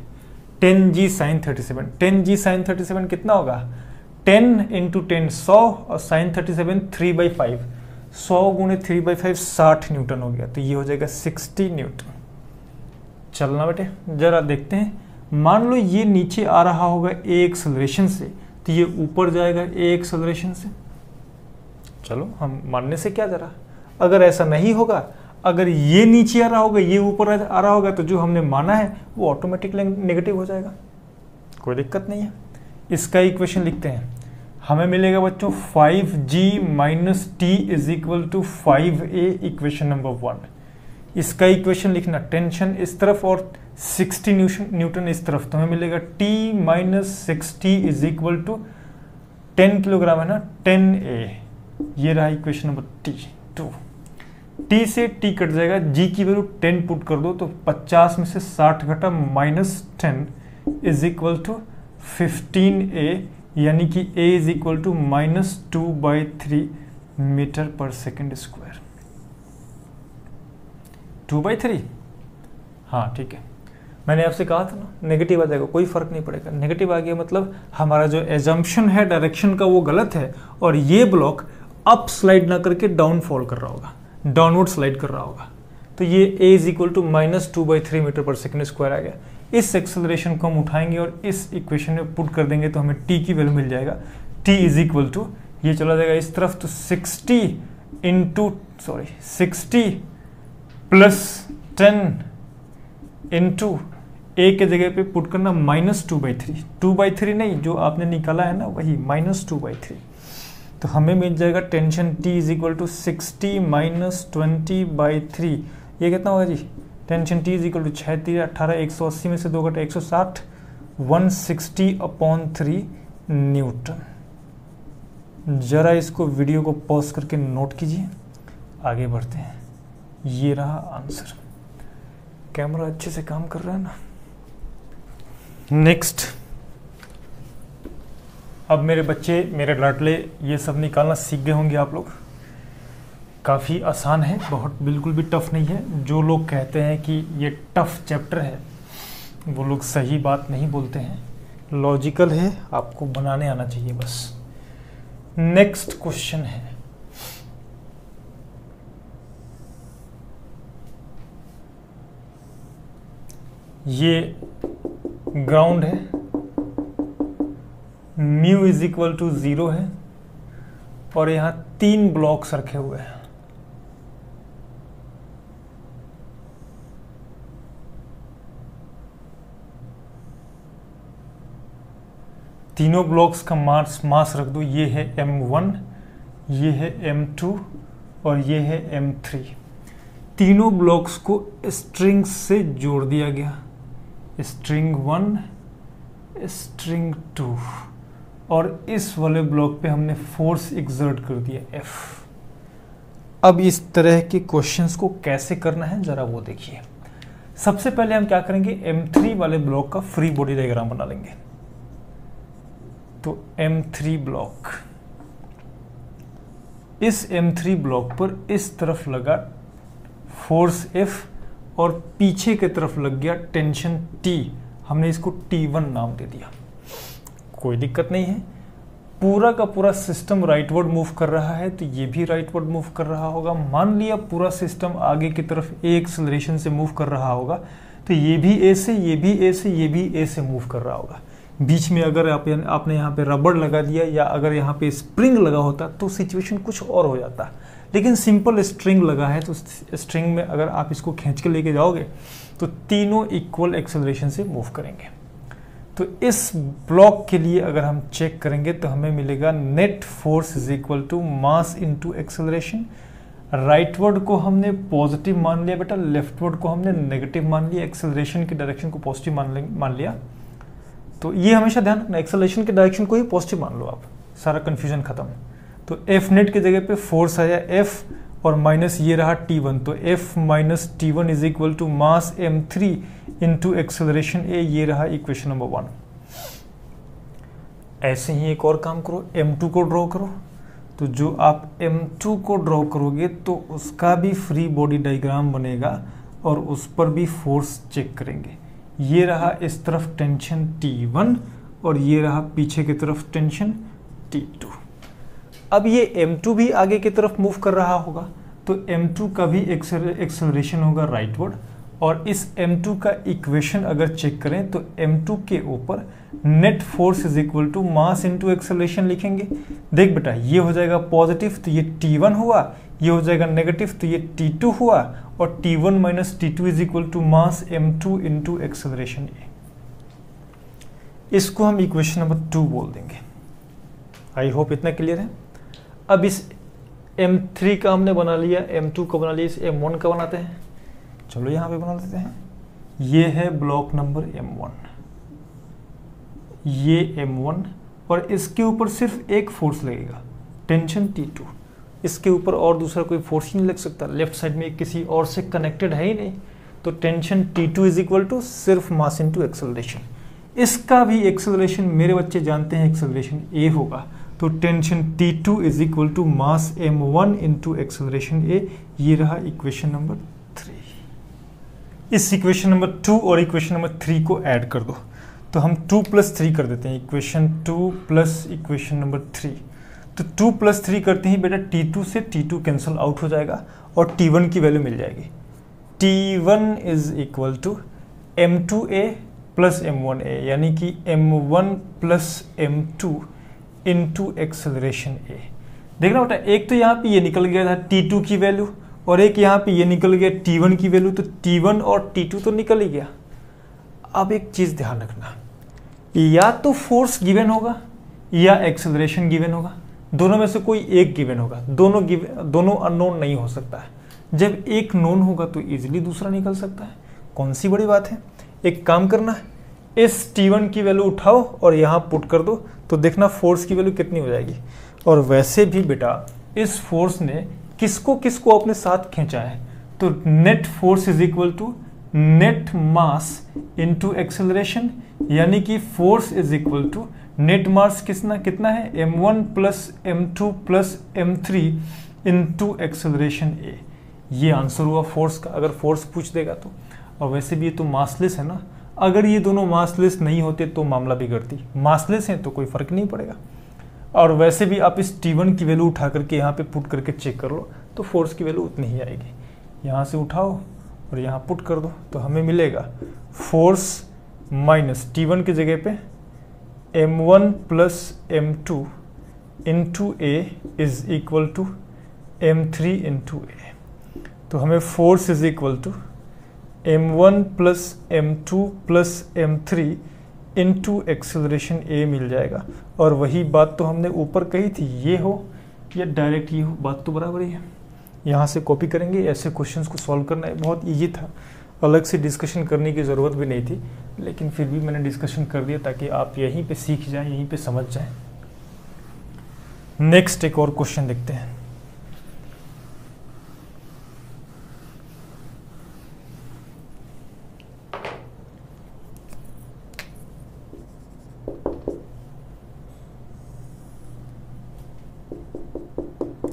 10G sin 37। 10G sin 37 कितना होगा? 10 × 10 100, और sin 37 3/5, 100 × 3/5 60 न्यूटन हो गया, तो ये हो जाएगा 60 न्यूटन। चलना बेटे जरा देखते हैं। मान लो ये नीचे आ रहा होगा ए एक्सेलरेशन से, तो ये ऊपर जाएगा ए एक्सेलरेशन से। चलो हम मानने से क्या जरा, अगर ऐसा नहीं होगा, अगर ये नीचे आ रहा होगा, ये ऊपर आ रहा होगा, तो जो हमने माना है वो ऑटोमेटिकली नेगेटिव हो जाएगा, कोई दिक्कत नहीं है। इसका इक्वेशन लिखते हैं, हमें मिलेगा बच्चों 5G - T = 5A, equation number 1। इसका इक्वेशन लिखना, टेंशन इस तरफ और 60 न्यूटन इस तरफ, तो हमें मिलेगा T - 60 = 10 किलोग्राम है ना, 10A। ये रहा इक्वेशन नंबर T2। T से T कट जाएगा, G की वैल्यू 10 पुट कर दो, तो 50 में से 60 घटा -10 = 15A, यानी कि A = -2/3 मीटर/सेकंड²। 2/3, हाँ ठीक है। मैंने आपसे कहा था ना नेगेटिव आ जाएगा, कोई फर्क नहीं पड़ेगा। नेगेटिव आ गया मतलब हमारा जो एजम्पशन है डायरेक्शन का वो गलत है, और ये ब्लॉक अप स्लाइड ना करके डाउन फॉल कर रहा होगा, डाउनवर्ड स्लाइड कर रहा होगा। तो ये A = -2/3 मीटर/सेकंड² आ गया। इस एक्सेलरेशन को हम उठाएंगे और इस इक्वेशन में पुट कर देंगे, तो हमें T की वैल्यू मिल जाएगा। T = ये चला जाएगा इस तरफ, तो 60 + 10 × A के जगह पे पुट करना -2/3, 2/3 नहीं, जो आपने निकाला है ना वही -2/3। तो हमें मिल जाएगा टेंशन T = 60 - 20/3। ये कितना होगा जी? टेंशन T = 6 × 3 = 18, 180 में से 2 घटा 160, 160/3 न्यूटन। जरा इसको वीडियो को पॉज करके नोट कीजिए, आगे बढ़ते हैं। ये रहा आंसर। कैमरा अच्छे से काम कर रहा है ना। नेक्स्ट, अब मेरे बच्चे, मेरे लाडले, ये सब निकालना सीख गए होंगे आप लोग। काफ़ी आसान है, बहुत बिल्कुल भी टफ नहीं है। जो लोग कहते हैं कि ये टफ चैप्टर है, वो लोग सही बात नहीं बोलते हैं। लॉजिकल है, आपको बनाने आना चाहिए बस। नेक्स्ट क्वेश्चन है, ये ग्राउंड है, म्यू = 0 है, और यहाँ 3 ब्लॉक्स रखे हुए हैं। तीनों ब्लॉक्स का मास रख दो। ये है M1, ये है M2 और ये है M3। तीनों ब्लॉक्स को स्ट्रिंग से जोड़ दिया गया, स्ट्रिंग 1, स्ट्रिंग 2, और इस वाले ब्लॉक पे हमने फोर्स एक्सर्ट कर दिया F। अब इस तरह के क्वेश्चंस को कैसे करना है जरा वो देखिए। सबसे पहले हम क्या करेंगे, M3 वाले ब्लॉक का फ्री बॉडी डायग्राम बना लेंगे। तो M3 ब्लॉक, इस M3 ब्लॉक पर इस तरफ लगा फोर्स F और पीछे की तरफ लग गया टेंशन T, हमने इसको T1 नाम दे दिया। कोई दिक्कत नहीं है, पूरा का पूरा सिस्टम राइटवर्ड मूव कर रहा है तो ये भी राइटवर्ड मूव कर रहा होगा। मान लिया पूरा सिस्टम आगे की तरफ ए एक्सेलरेशन से मूव कर रहा होगा तो ये भी ए से, ये भी ए से, ये भी ए से मूव कर रहा होगा। बीच में अगर आपने यहाँ पे रबड़ लगा दिया या अगर यहाँ पे स्प्रिंग लगा होता तो सिचुएशन कुछ और हो जाता, लेकिन सिंपल स्ट्रिंग लगा है तो स्ट्रिंग में अगर आप इसको खींच के लेके जाओगे तो तीनों इक्वल एक्सेलरेशन से मूव करेंगे। तो इस ब्लॉक के लिए अगर हम चेक करेंगे तो हमें मिलेगा net force is equal to mass into acceleration. Rightward को हमने पॉजिटिव मान लिया बेटा, लेफ्टवर्ड को हमने नेगेटिव मान लिया, एक्सेलरेशन की डायरेक्शन को पॉजिटिव मान लिया। तो ये हमेशा ध्यान रखना, एक्सेलरेशन की डायरेक्शन को ही पॉजिटिव मान लो आप, सारा कंफ्यूजन खत्म। तो एफ नेट की जगह पे फोर्स आया एफ और माइनस ये रहा T1, तो F minus T1 is equal to mass M3 into acceleration A, ये रहा इक्वेशन नंबर 1। ऐसे ही एक और काम करो, M2 को ड्रॉ करो। तो जो आप M2 को ड्रॉ करोगे तो उसका भी फ्री बॉडी डायग्राम बनेगा और उस पर भी फोर्स चेक करेंगे। ये रहा इस तरफ टेंशन T1 और ये रहा पीछे की तरफ टेंशन T2। अब ये M2 भी आगे की तरफ मूव कर रहा होगा तो M2 का भी एक्सेलरेशन होगा राइटवर्ड, और इस M2 का इक्वेशन अगर चेक करें तो M2 के ऊपर net force is equal to mass into acceleration लिखेंगे। देख बेटा, ये हो जाएगा पॉजिटिव तो ये T1 हुआ, ये हो जाएगा नेगेटिव तो ये T2 हुआ, और T1 minus T2 is equal to mass M2 into acceleration A। इसको हम इक्वेशन नंबर 2 बोल देंगे। आई होप इतना क्लियर है। अब इस M3 का हमने बना लिया, M2 का बना लिया, इस M1 का बनाते हैं। चलो यहाँ पे बना लेते हैं। ये है ब्लॉक नंबर M1, ये M1, और इसके ऊपर सिर्फ एक फोर्स लगेगा, टेंशन T2। इसके ऊपर और दूसरा कोई फोर्स ही नहीं लग सकता, लेफ्ट साइड में किसी और से कनेक्टेड है ही नहीं। तो tension T2 is equal to सिर्फ मास इनटू एक्सेलरेशन। इसका भी एक्सेलरेशन मेरे बच्चे जानते हैं, एक्सेलरेशन A होगा। तो tension T2 is equal to mass M1 into acceleration A। ये रहा इक्वेशन नंबर 3। इस इक्वेशन नंबर 2 और इक्वेशन नंबर 3 को ऐड कर दो तो हम 2 प्लस 3 कर देते हैं, इक्वेशन 2 प्लस इक्वेशन नंबर 3। तो 2 प्लस 3 करते ही बेटा T2 से T2 कैंसिल आउट हो जाएगा और T1 की वैल्यू मिल जाएगी। T1 is equal to M2A plus M1A, यानी कि M1 plus M2 into acceleration A। देखना बेटा, एक तो यहाँ पे ये निकल गया था T2 की वैल्यू और एक यहाँ पे ये निकल गया T1 की वैल्यू, तो T1 और T2 तो निकल ही गया। अब एक चीज ध्यान रखना, या तो फोर्स गिवन होगा या एक्सेलरेशन गिवन होगा, दोनों में से कोई एक गिवन होगा। दोनों अननोन नहीं हो सकता है। जब एक नोन होगा तो इजीली दूसरा निकल सकता है। कौन सी बड़ी बात है। एक काम करना है, इस T1 की वैल्यू उठाओ और यहाँ पुट कर दो तो देखना फोर्स की वैल्यू कितनी हो जाएगी। और वैसे भी बेटा इस फोर्स ने किसको किसको अपने साथ खींचा है, तो net force is equal to net mass into acceleration, यानी कि force is equal to net mass कितना है M1 plus M2 plus M3 into acceleration A। ये आंसर हुआ फोर्स का, अगर फोर्स पूछ देगा तो। और वैसे भी ये तो मासलेस है ना, अगर ये दोनों मासलेस नहीं होते तो मामला बिगड़ती। मासलेस हैं तो कोई फर्क नहीं पड़ेगा। और वैसे भी आप इस T1 की वैल्यू उठा करके यहाँ पे पुट करके चेक कर लो तो फोर्स की वैल्यू उतनी ही आएगी। यहाँ से उठाओ और यहाँ पुट कर दो तो हमें मिलेगा फोर्स माइनस T1 की जगह पे M1 plus M2 into A is equal to M3 into A। तो हमें force is equal to M1 plus M2 plus M3 into acceleration A मिल जाएगा। और वही बात तो हमने ऊपर कही थी, ये हो या डायरेक्ट ये हो, बात तो बराबर ही है। यहाँ से कॉपी करेंगे। ऐसे क्वेश्चंस को सॉल्व करना बहुत इजी था, अलग से डिस्कशन करने की ज़रूरत भी नहीं थी, लेकिन फिर भी मैंने डिस्कशन कर दिया ताकि आप यहीं पे सीख जाएं, यहीं पे समझ जाएं। नेक्स्ट एक और क्वेश्चन देखते हैं।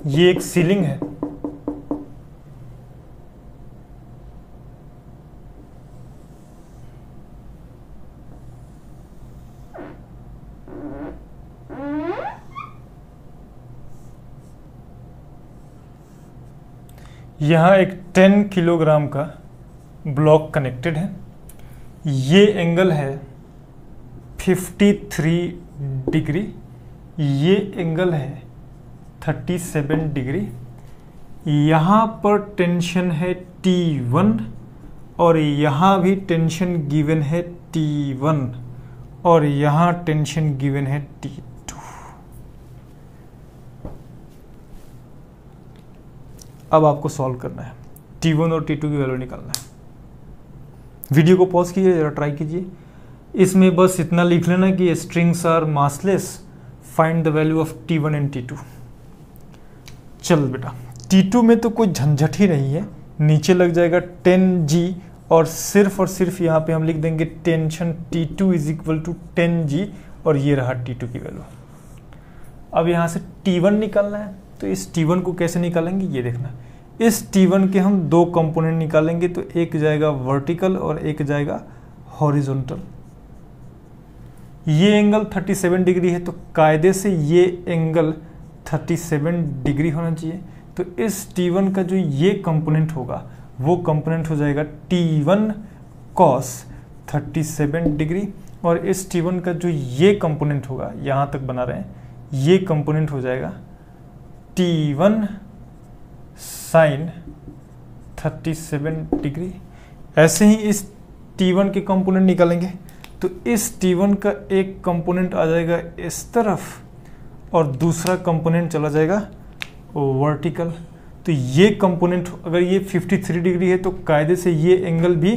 ये एक सीलिंग है, यहाँ एक 10 किलोग्राम का ब्लॉक कनेक्टेड है, ये एंगल है 53 डिग्री, ये एंगल है 37 डिग्री, यहाँ पर टेंशन है T1 और यहाँ भी टेंशन गिवन है T1 और यहाँ टेंशन गिवन है T2। अब आपको सॉल्व करना है, T1 और T2 की वैल्यू निकालना है। वीडियो को पॉज कीजिए, जरा ट्राई कीजिए। इसमें बस इतना लिख लेना कि strings are massless, find the value of T1 and T2। चल बेटा, T2 में तो कोई झंझट ही नहीं है, नीचे लग जाएगा 10G और सिर्फ यहाँ पे हम लिख देंगे tension T2 is equal to 10G और ये रहा T2 की वैल्यू। अब यहाँ से T1 निकालना है, तो इस T1 को कैसे निकालेंगे ये देखना। इस T1 के हम दो कंपोनेंट निकालेंगे, तो एक जाएगा वर्टिकल और एक जाएगा हॉरिजॉन्टल। ये एंगल 37 डिग्री है, तो कायदे से ये एंगल 37 डिग्री होना चाहिए। तो इस T1 का जो ये कंपोनेंट होगा वो कंपोनेंट हो जाएगा T1 cos 37 डिग्री और इस T1 का जो ये कंपोनेंट होगा, यहाँ तक बना रहे हैं, ये कंपोनेंट हो जाएगा T1 sin 37 डिग्री। ऐसे ही इस T1 के कंपोनेंट निकालेंगे, तो इस T1 का एक कंपोनेंट आ जाएगा इस तरफ और दूसरा कंपोनेंट चला जाएगा वर्टिकल। तो ये कंपोनेंट अगर ये 53 डिग्री है तो कायदे से ये एंगल भी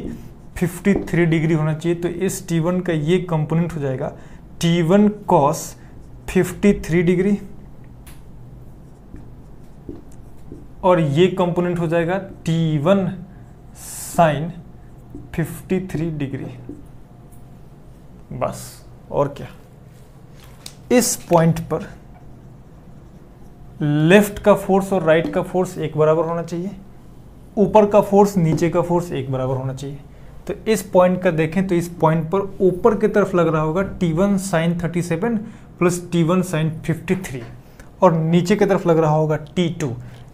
53 डिग्री होना चाहिए। तो इस T1 का ये कंपोनेंट हो जाएगा T1 cos 53 डिग्री और ये कंपोनेंट हो जाएगा T1 sin 53 डिग्री। बस और क्या। इस पॉइंट पर लेफ्ट का फोर्स और राइट का फोर्स एक बराबर होना चाहिए, ऊपर का फोर्स नीचे का फोर्स एक बराबर होना चाहिए। तो इस पॉइंट का देखें तो इस पॉइंट पर ऊपर की तरफ लग रहा होगा T1 sin 37 plus T1 sin 53 और नीचे की तरफ लग रहा होगा T2।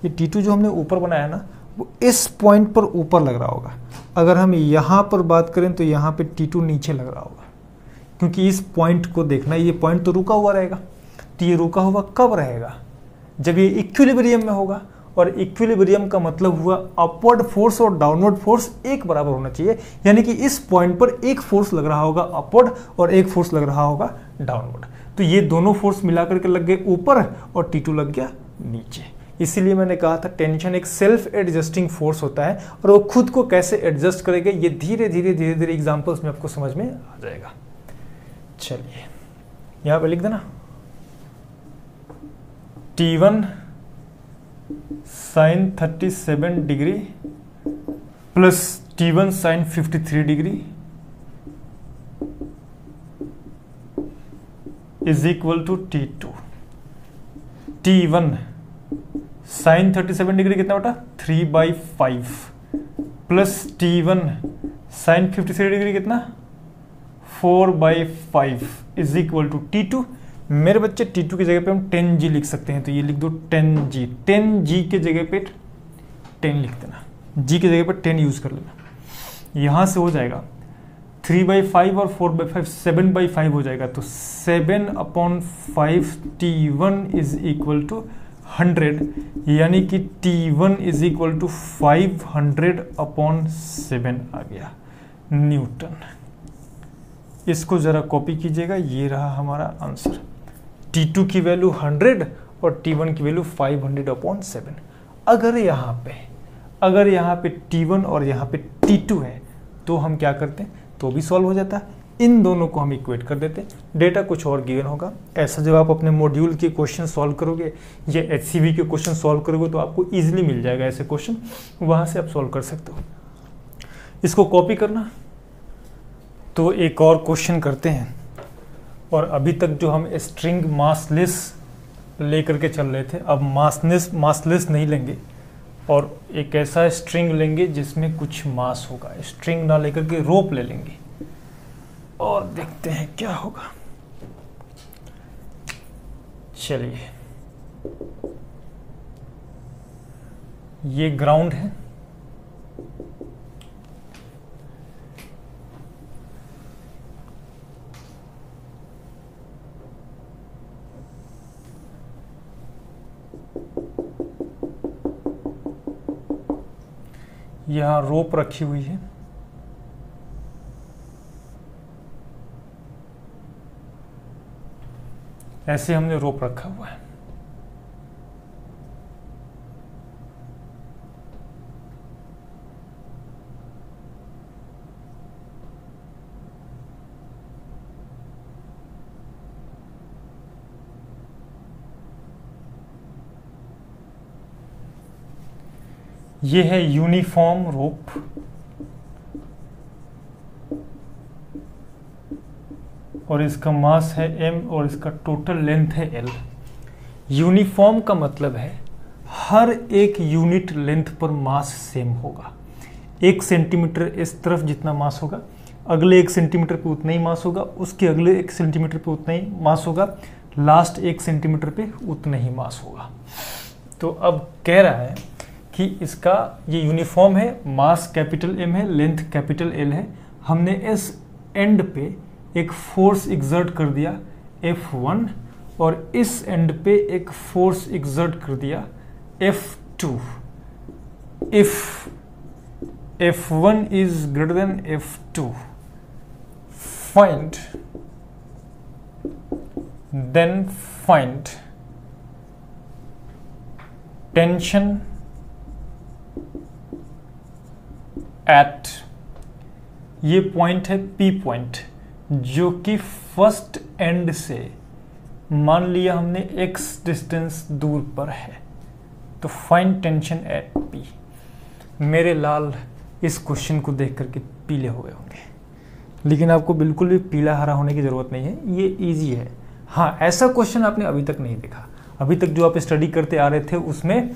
ये T2 जो हमने ऊपर बनाया ना, वो इस पॉइंट पर ऊपर लग रहा होगा। अगर हम यहाँ पर बात करें तो यहाँ पे T2 नीचे लग रहा होगा, क्योंकि इस पॉइंट को देखना, ये पॉइंट तो रुका हुआ रहेगा। तो ये रुका हुआ कब रहेगा? जब ये इक्विलिब्रियम में होगा, और इक्विलिब्रियम का मतलब हुआ अपवर्ड फोर्स और डाउनवर्ड फोर्स एक बराबर होना चाहिए। यानी कि इस पॉइंट पर एक फोर्स लग रहा होगा अपवर्ड और एक फोर्स लग रहा होगा डाउनवर्ड। तो ये दोनों फोर्स मिलाकर के लग गए ऊपर और T2 लग गया नीचे। इसीलिए मैंने कहा था टेंशन एक सेल्फ एडजस्टिंग फोर्स होता है और वो खुद को कैसे एडजस्ट करेगा ये धीरे धीरे एग्जांपल्स में आपको समझ में आ जाएगा। चलिए यहाँ पे लिख देना T1 sin 37 degree plus T1 sin 53 degree is equal to T2। T1 sin 37 degree कितना बेटा? 3/5 प्लस T1 sin 53 डिग्री कितना? 4/5 इज इक्वल टू T2। मेरे बच्चे T2 की जगह पे हम 10G लिख सकते हैं, तो ये लिख दो 10G। 10G के जगह पे 10 लिख देना, G की जगह पे 10 यूज कर लेना। यहाँ से हो जाएगा 3/5 और 4/5 7/5 हो जाएगा, तो 7/5 T1 इज इक्वल टू 100, यानी कि T1 इज इक्वल टू 500/7 आ गया न्यूटन। इसको जरा कॉपी कीजिएगा, ये रहा हमारा आंसर। T2 की वैल्यू 100 और T1 की वैल्यू 500/7। अगर यहाँ पे T1 और यहाँ पे T2 है तो हम क्या करते हैं, तो भी सॉल्व हो जाता है। इन दोनों को हम इक्वेट कर देते हैं, डेटा कुछ और गिवन होगा। ऐसा जब आप अपने मॉड्यूल के क्वेश्चन सॉल्व करोगे या HCV के क्वेश्चन सॉल्व करोगे तो आपको ईजिली मिल जाएगा ऐसे क्वेश्चन, वहाँ से आप सॉल्व कर सकते हो। इसको कॉपी करना, तो एक और क्वेश्चन करते हैं। और अभी तक जो हम स्ट्रिंग मासलेस लेकर के चल रहे थे, अब मासलेस नहीं लेंगे और एक ऐसा स्ट्रिंग लेंगे जिसमें कुछ मास होगा। स्ट्रिंग ना लेकर के रोप ले लेंगे और देखते हैं क्या होगा। चलिए, ये ग्राउंड है, यहाँ रोप रखी हुई है, ऐसे हमने रोप रखा हुआ है। ये है यूनिफॉर्म रोप, और इसका मास है m और इसका टोटल लेंथ है l। यूनिफॉर्म का मतलब है हर एक यूनिट लेंथ पर मास सेम होगा। 1 सेंटीमीटर इस तरफ जितना मास होगा, अगले 1 सेंटीमीटर पे उतना ही मास होगा, उसके अगले 1 सेंटीमीटर पे उतना ही मास होगा, लास्ट 1 सेंटीमीटर पे उतना ही मास होगा। तो अब कह रहा है कि इसका ये यूनिफॉर्म है, मास कैपिटल M है, लेंथ कैपिटल L है। हमने इस एंड पे एक फोर्स एग्जर्ट कर दिया F1 और इस एंड पे एक फोर्स एग्जर्ट कर दिया F2। If F1 is greater than F2, find tension at, ये पॉइंट है P पॉइंट, जो कि फर्स्ट एंड से मान लिया हमने x डिस्टेंस दूर पर है। तो फाइंड टेंशन एट P। मेरे लाल इस क्वेश्चन को देख करके पीले हो गए होंगे, लेकिन आपको बिल्कुल भी पीला हरा होने की ज़रूरत नहीं है, ये इजी है। हाँ, ऐसा क्वेश्चन आपने अभी तक नहीं देखा। अभी तक जो आप स्टडी करते आ रहे थे उसमें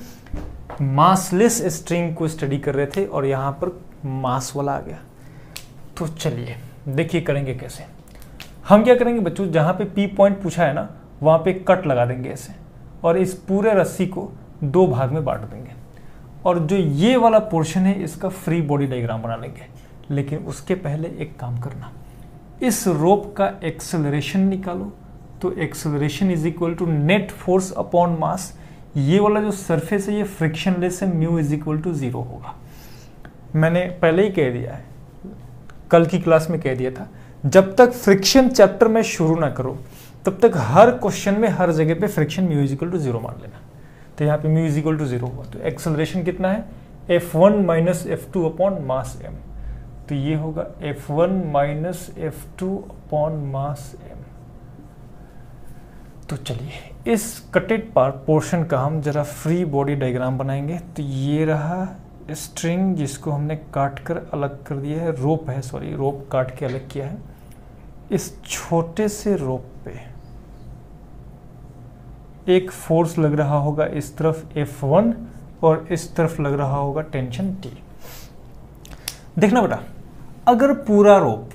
मासलेस स्ट्रिंग को स्टडी कर रहे थे और यहाँ पर मास वाला आ गया। तो चलिए देखिए करेंगे कैसे। हम क्या करेंगे बच्चों, जहाँ पे P पॉइंट पूछा है ना, वहाँ पे कट लगा देंगे ऐसे, और इस पूरे रस्सी को 2 भाग में बांट देंगे, और जो ये वाला पोर्शन है इसका फ्री बॉडी डायग्राम बना लेंगे। लेकिन उसके पहले एक काम करना, इस रोप का एक्सेलरेशन निकालो। तो acceleration is equal to net force upon mass. ये वाला जो सरफेस है ये फ्रिक्शनलेस है, म्यू इज इक्वल टू 0 होगा। मैंने पहले ही कह दिया है, कल की क्लास में कह दिया था, जब तक फ्रिक्शन चैप्टर में शुरू ना करो तब तक हर क्वेश्चन में हर जगह पे friction mu is equal to 0 मान लेना। तो यहाँ पे म्यू इज इक्वल टू 0 हुआ, तो एक्सेलरेशन कितना है, F1 minus F2 upon mass m। तो ये होगा F1 minus F2 upon mass m। तो चलिए इस कटेड पोर्शन का हम जरा फ्री बॉडी डायग्राम बनाएंगे। तो ये रहा स्ट्रिंग जिसको हमने काट कर अलग कर दिया है, रोप है, सॉरी रोप काट के अलग किया है। इस छोटे से रोप पे एक फोर्स लग रहा होगा इस तरफ F1 और इस तरफ लग रहा होगा टेंशन T। देखना बेटा, अगर पूरा रोप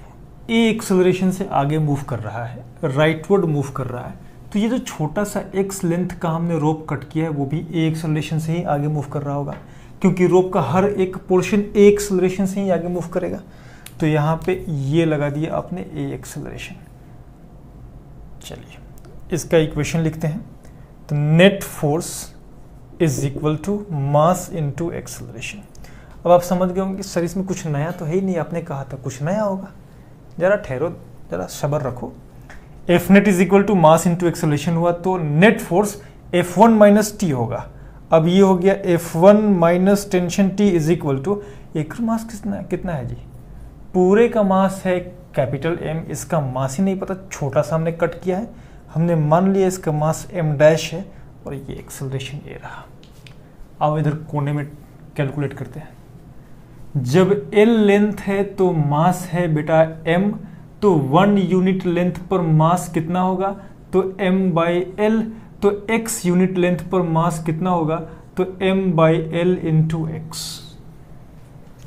A एक्सेलरेशन से आगे मूव कर रहा है, राइटवर्ड मूव कर रहा है, तो ये जो छोटा सा x लेंथ का हमने रोप कट किया है वो भी A एक्सेलरेशन से ही आगे मूव कर रहा होगा, क्योंकि रोप का हर एक पोर्शन A एक्सेलरेशन से ही आगे मूव करेगा। तो यहाँ पे ये लगा दिया आपने A एक्सेलरेशन। चलिए इसका इक्वेशन लिखते हैं। तो net force is equal to mass into acceleration. अब आप समझ गए होंगे सर इसमें कुछ नया तो है ही नहीं, आपने कहा था कुछ नया होगा। जरा ठहरो, जरा सब्र रखो। F net is equal to mass into acceleration हुआ, तो net force F1 minus T होगा। अब ये हो गया F1 minus tension T is equal to, एक मास कितना है जी, पूरे का मास है कैपिटल M, इसका मास ही नहीं पता, छोटा सा हमने कट किया है, हमने मान लिया इसका मास M डैश है और ये एक्सेलरेशन A रहा। आओ इधर कोने में कैलकुलेट करते हैं। जब L लेंथ है तो मास है बेटा M, तो 1 यूनिट लेंथ पर मास कितना होगा, तो M बाई L। तो x यूनिट लेंथ पर मास कितना होगा, तो m/l इंटू एक्स।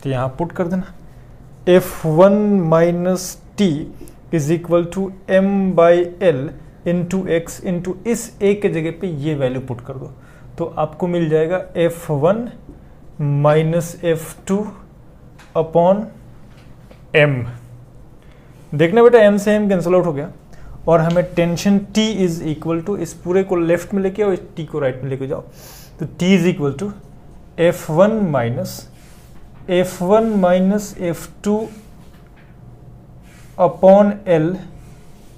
तो यहाँ पुट कर देना F1 minus T is equal to m/l into x into इस a के जगह पे ये वैल्यू पुट कर दो, तो आपको मिल जाएगा F1 minus F2 upon m। देखना बेटा m से m कैंसिल आउट हो गया और हमें tension T is equal to, इस पूरे को लेफ्ट में लेके आओ, इस T को राइट में लेके जाओ, तो T is equal to F1 minus F2 upon L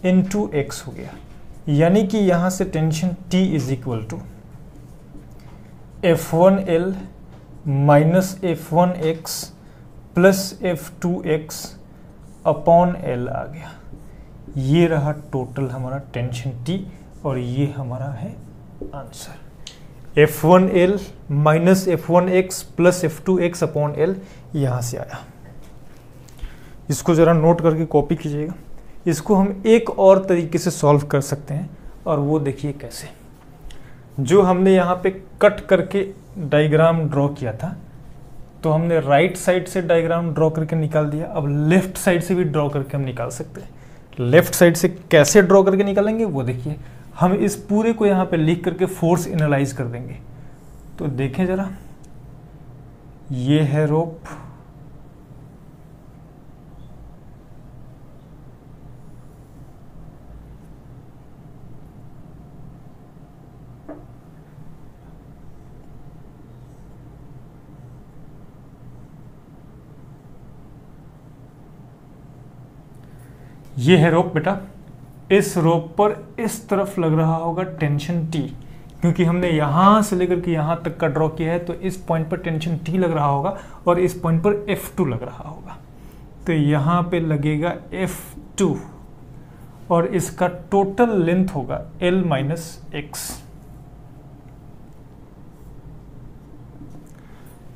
into x हो गया। यानी कि यहां से tension T is equal to F1L minus F1x plus F2x upon L आ गया। ये रहा टोटल हमारा टेंशन T और ये हमारा है answer. F1L minus F1x plus F2x upon L यहां से आया। इसको जरा नोट करके कॉपी कीजिएगा। इसको हम एक और तरीके से सॉल्व कर सकते हैं और वो देखिए कैसे। जो हमने यहाँ पे कट करके डायग्राम ड्रॉ किया था, तो हमने राइट साइड से डायग्राम ड्रॉ करके निकाल दिया। अब लेफ्ट साइड से भी ड्रॉ करके हम निकाल सकते हैं। लेफ्ट साइड से कैसे ड्रॉ करके निकालेंगे वो देखिए। हम इस पूरे को यहाँ पे लिख करके फोर्स एनालाइज कर देंगे। तो देखें जरा, ये है रोप, ये है रोप बेटा। इस रोप पर इस तरफ लग रहा होगा टेंशन T, क्योंकि हमने यहां से लेकर के यहां तक का ड्रॉ किया है, तो इस पॉइंट पर टेंशन T लग रहा होगा और इस पॉइंट पर F2 लग रहा होगा। तो यहां पे लगेगा F2 और इसका टोटल लेंथ होगा L माइनस एक्स।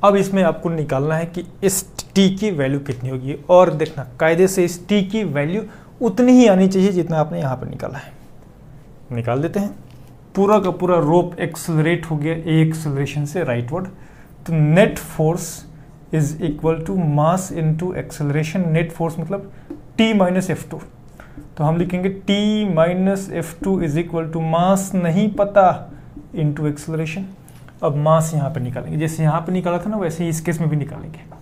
अब इसमें आपको निकालना है कि इस T की वैल्यू कितनी होगी, और देखना कायदे से इस T की वैल्यू उतनी ही आनी चाहिए जितना आपने यहाँ पर निकाला है। निकाल देते हैं। पूरा का पूरा रोप एक्सेलरेट हो गया ए एक्सेलरेशन से राइटवर्ड, तो net force is equal to mass into acceleration. Net force मतलब T माइनस F2, तो हम लिखेंगे T minus F2 is equal to mass नहीं पता इनटू एक्सेलरेशन। अब मास यहाँ पे निकालेंगे, जैसे यहाँ पे निकाला था ना वैसे ही इस केस में भी निकालेंगे।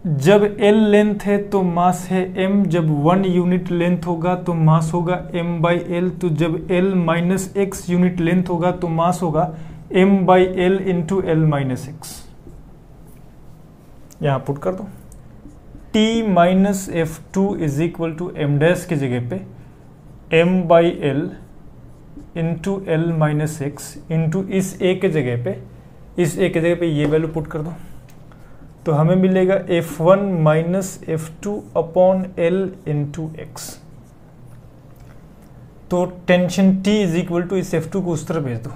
जब L लेंथ है तो मास है m, जब 1 यूनिट लेंथ होगा तो मास होगा m/l, तो जब L minus x unit length होगा तो मास होगा m/l into L minus x। यहां पुट कर दो T minus F2 is equal to m dash की जगह पे m/l into L minus x into इस a के जगह पे ये वैल्यू पुट कर दो, तो हमें मिलेगा F1 minus F2 upon L into x. तो tension T is equal to इस F2 को उस तरह भेज दो,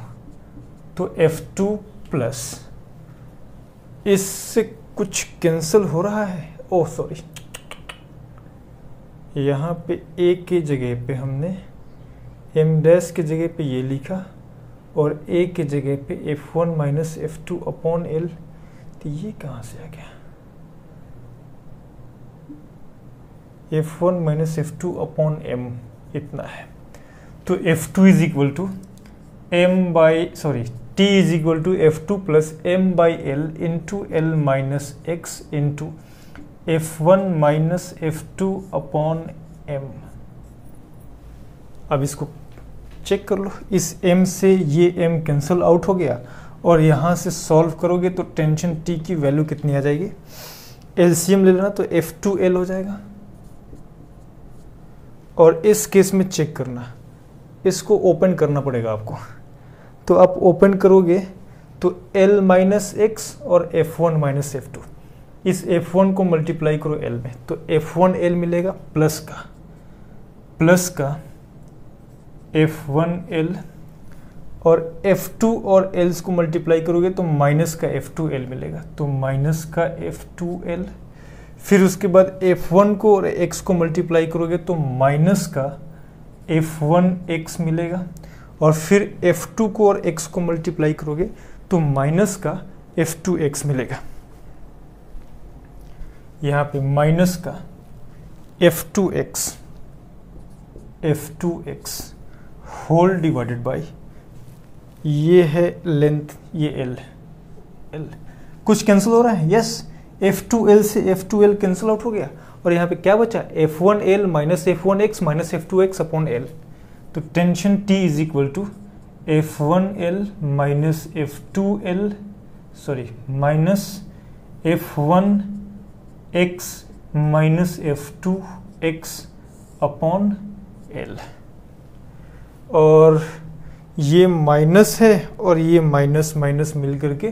तो F2 प्लस इससे कुछ कैंसिल हो रहा है, ओह सॉरी, यहाँ पे A के जगह पे हमने M डैश के जगह पे ये लिखा और A के जगह पे F1 minus F2 upon L, तो ये कहाँ से आ गया, F1 minus F2 upon M इतना है। तो F2 is equal to T is equal to F2 plus M/L into L minus x into F1 minus F2 upon M। अब इसको चेक कर लो, इस M से ये M कैंसिल आउट हो गया और यहाँ से सॉल्व करोगे तो टेंशन T की वैल्यू कितनी आ जाएगी, LCM ले लेना तो F2L हो जाएगा। और इस केस में चेक करना, इसको ओपन करना पड़ेगा आपको, तो आप ओपन करोगे तो L माइनस एक्स और F1 माइनस F2, इस F1 को मल्टीप्लाई करो L में, तो F1L मिलेगा प्लस का F1L, और F2 और L को मल्टीप्लाई करोगे तो माइनस का F2L मिलेगा, तो माइनस का F2L। फिर उसके बाद F1 को और X को मल्टीप्लाई करोगे तो माइनस का F1X मिलेगा, और फिर F2 को और x को मल्टीप्लाई करोगे तो माइनस का F2x मिलेगा। यहाँ पे माइनस का F2x होल डिवाइडेड बाय, ये है लेंथ, ये L कुछ कैंसिल हो रहा है, यस, F2L से F2L कैंसिल आउट हो गया और यहाँ पे क्या बचा, F1L minus F1x minus F2x upon L। तो tension T is equal to F1L minus F2L sorry minus F1x minus F2x upon L। और ये माइनस है और ये माइनस माइनस मिल करके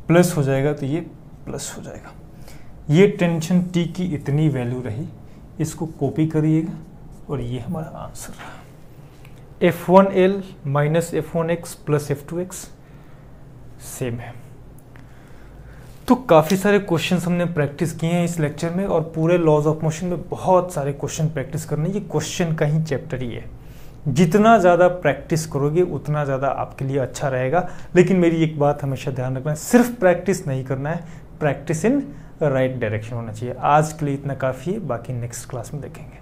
प्लस हो जाएगा, तो ये प्लस हो जाएगा। ये टेंशन T की इतनी वैल्यू रही, इसको कॉपी करिएगा और ये हमारा आंसर रहा। F1L minus F1x plus F2x same है। तो काफ़ी सारे क्वेश्चंस हमने प्रैक्टिस किए हैं इस लेक्चर में और पूरे लॉज ऑफ मोशन में बहुत सारे क्वेश्चन प्रैक्टिस करने, ये क्वेश्चन का ही चैप्टर ही है। जितना ज़्यादा प्रैक्टिस करोगे उतना ज़्यादा आपके लिए अच्छा रहेगा। लेकिन मेरी एक बात हमेशा ध्यान रखना है, सिर्फ प्रैक्टिस नहीं करना है, प्रैक्टिस इन राइट डायरेक्शन होना चाहिए। आज के लिए इतना काफ़ी है, बाकी नेक्स्ट क्लास में देखेंगे।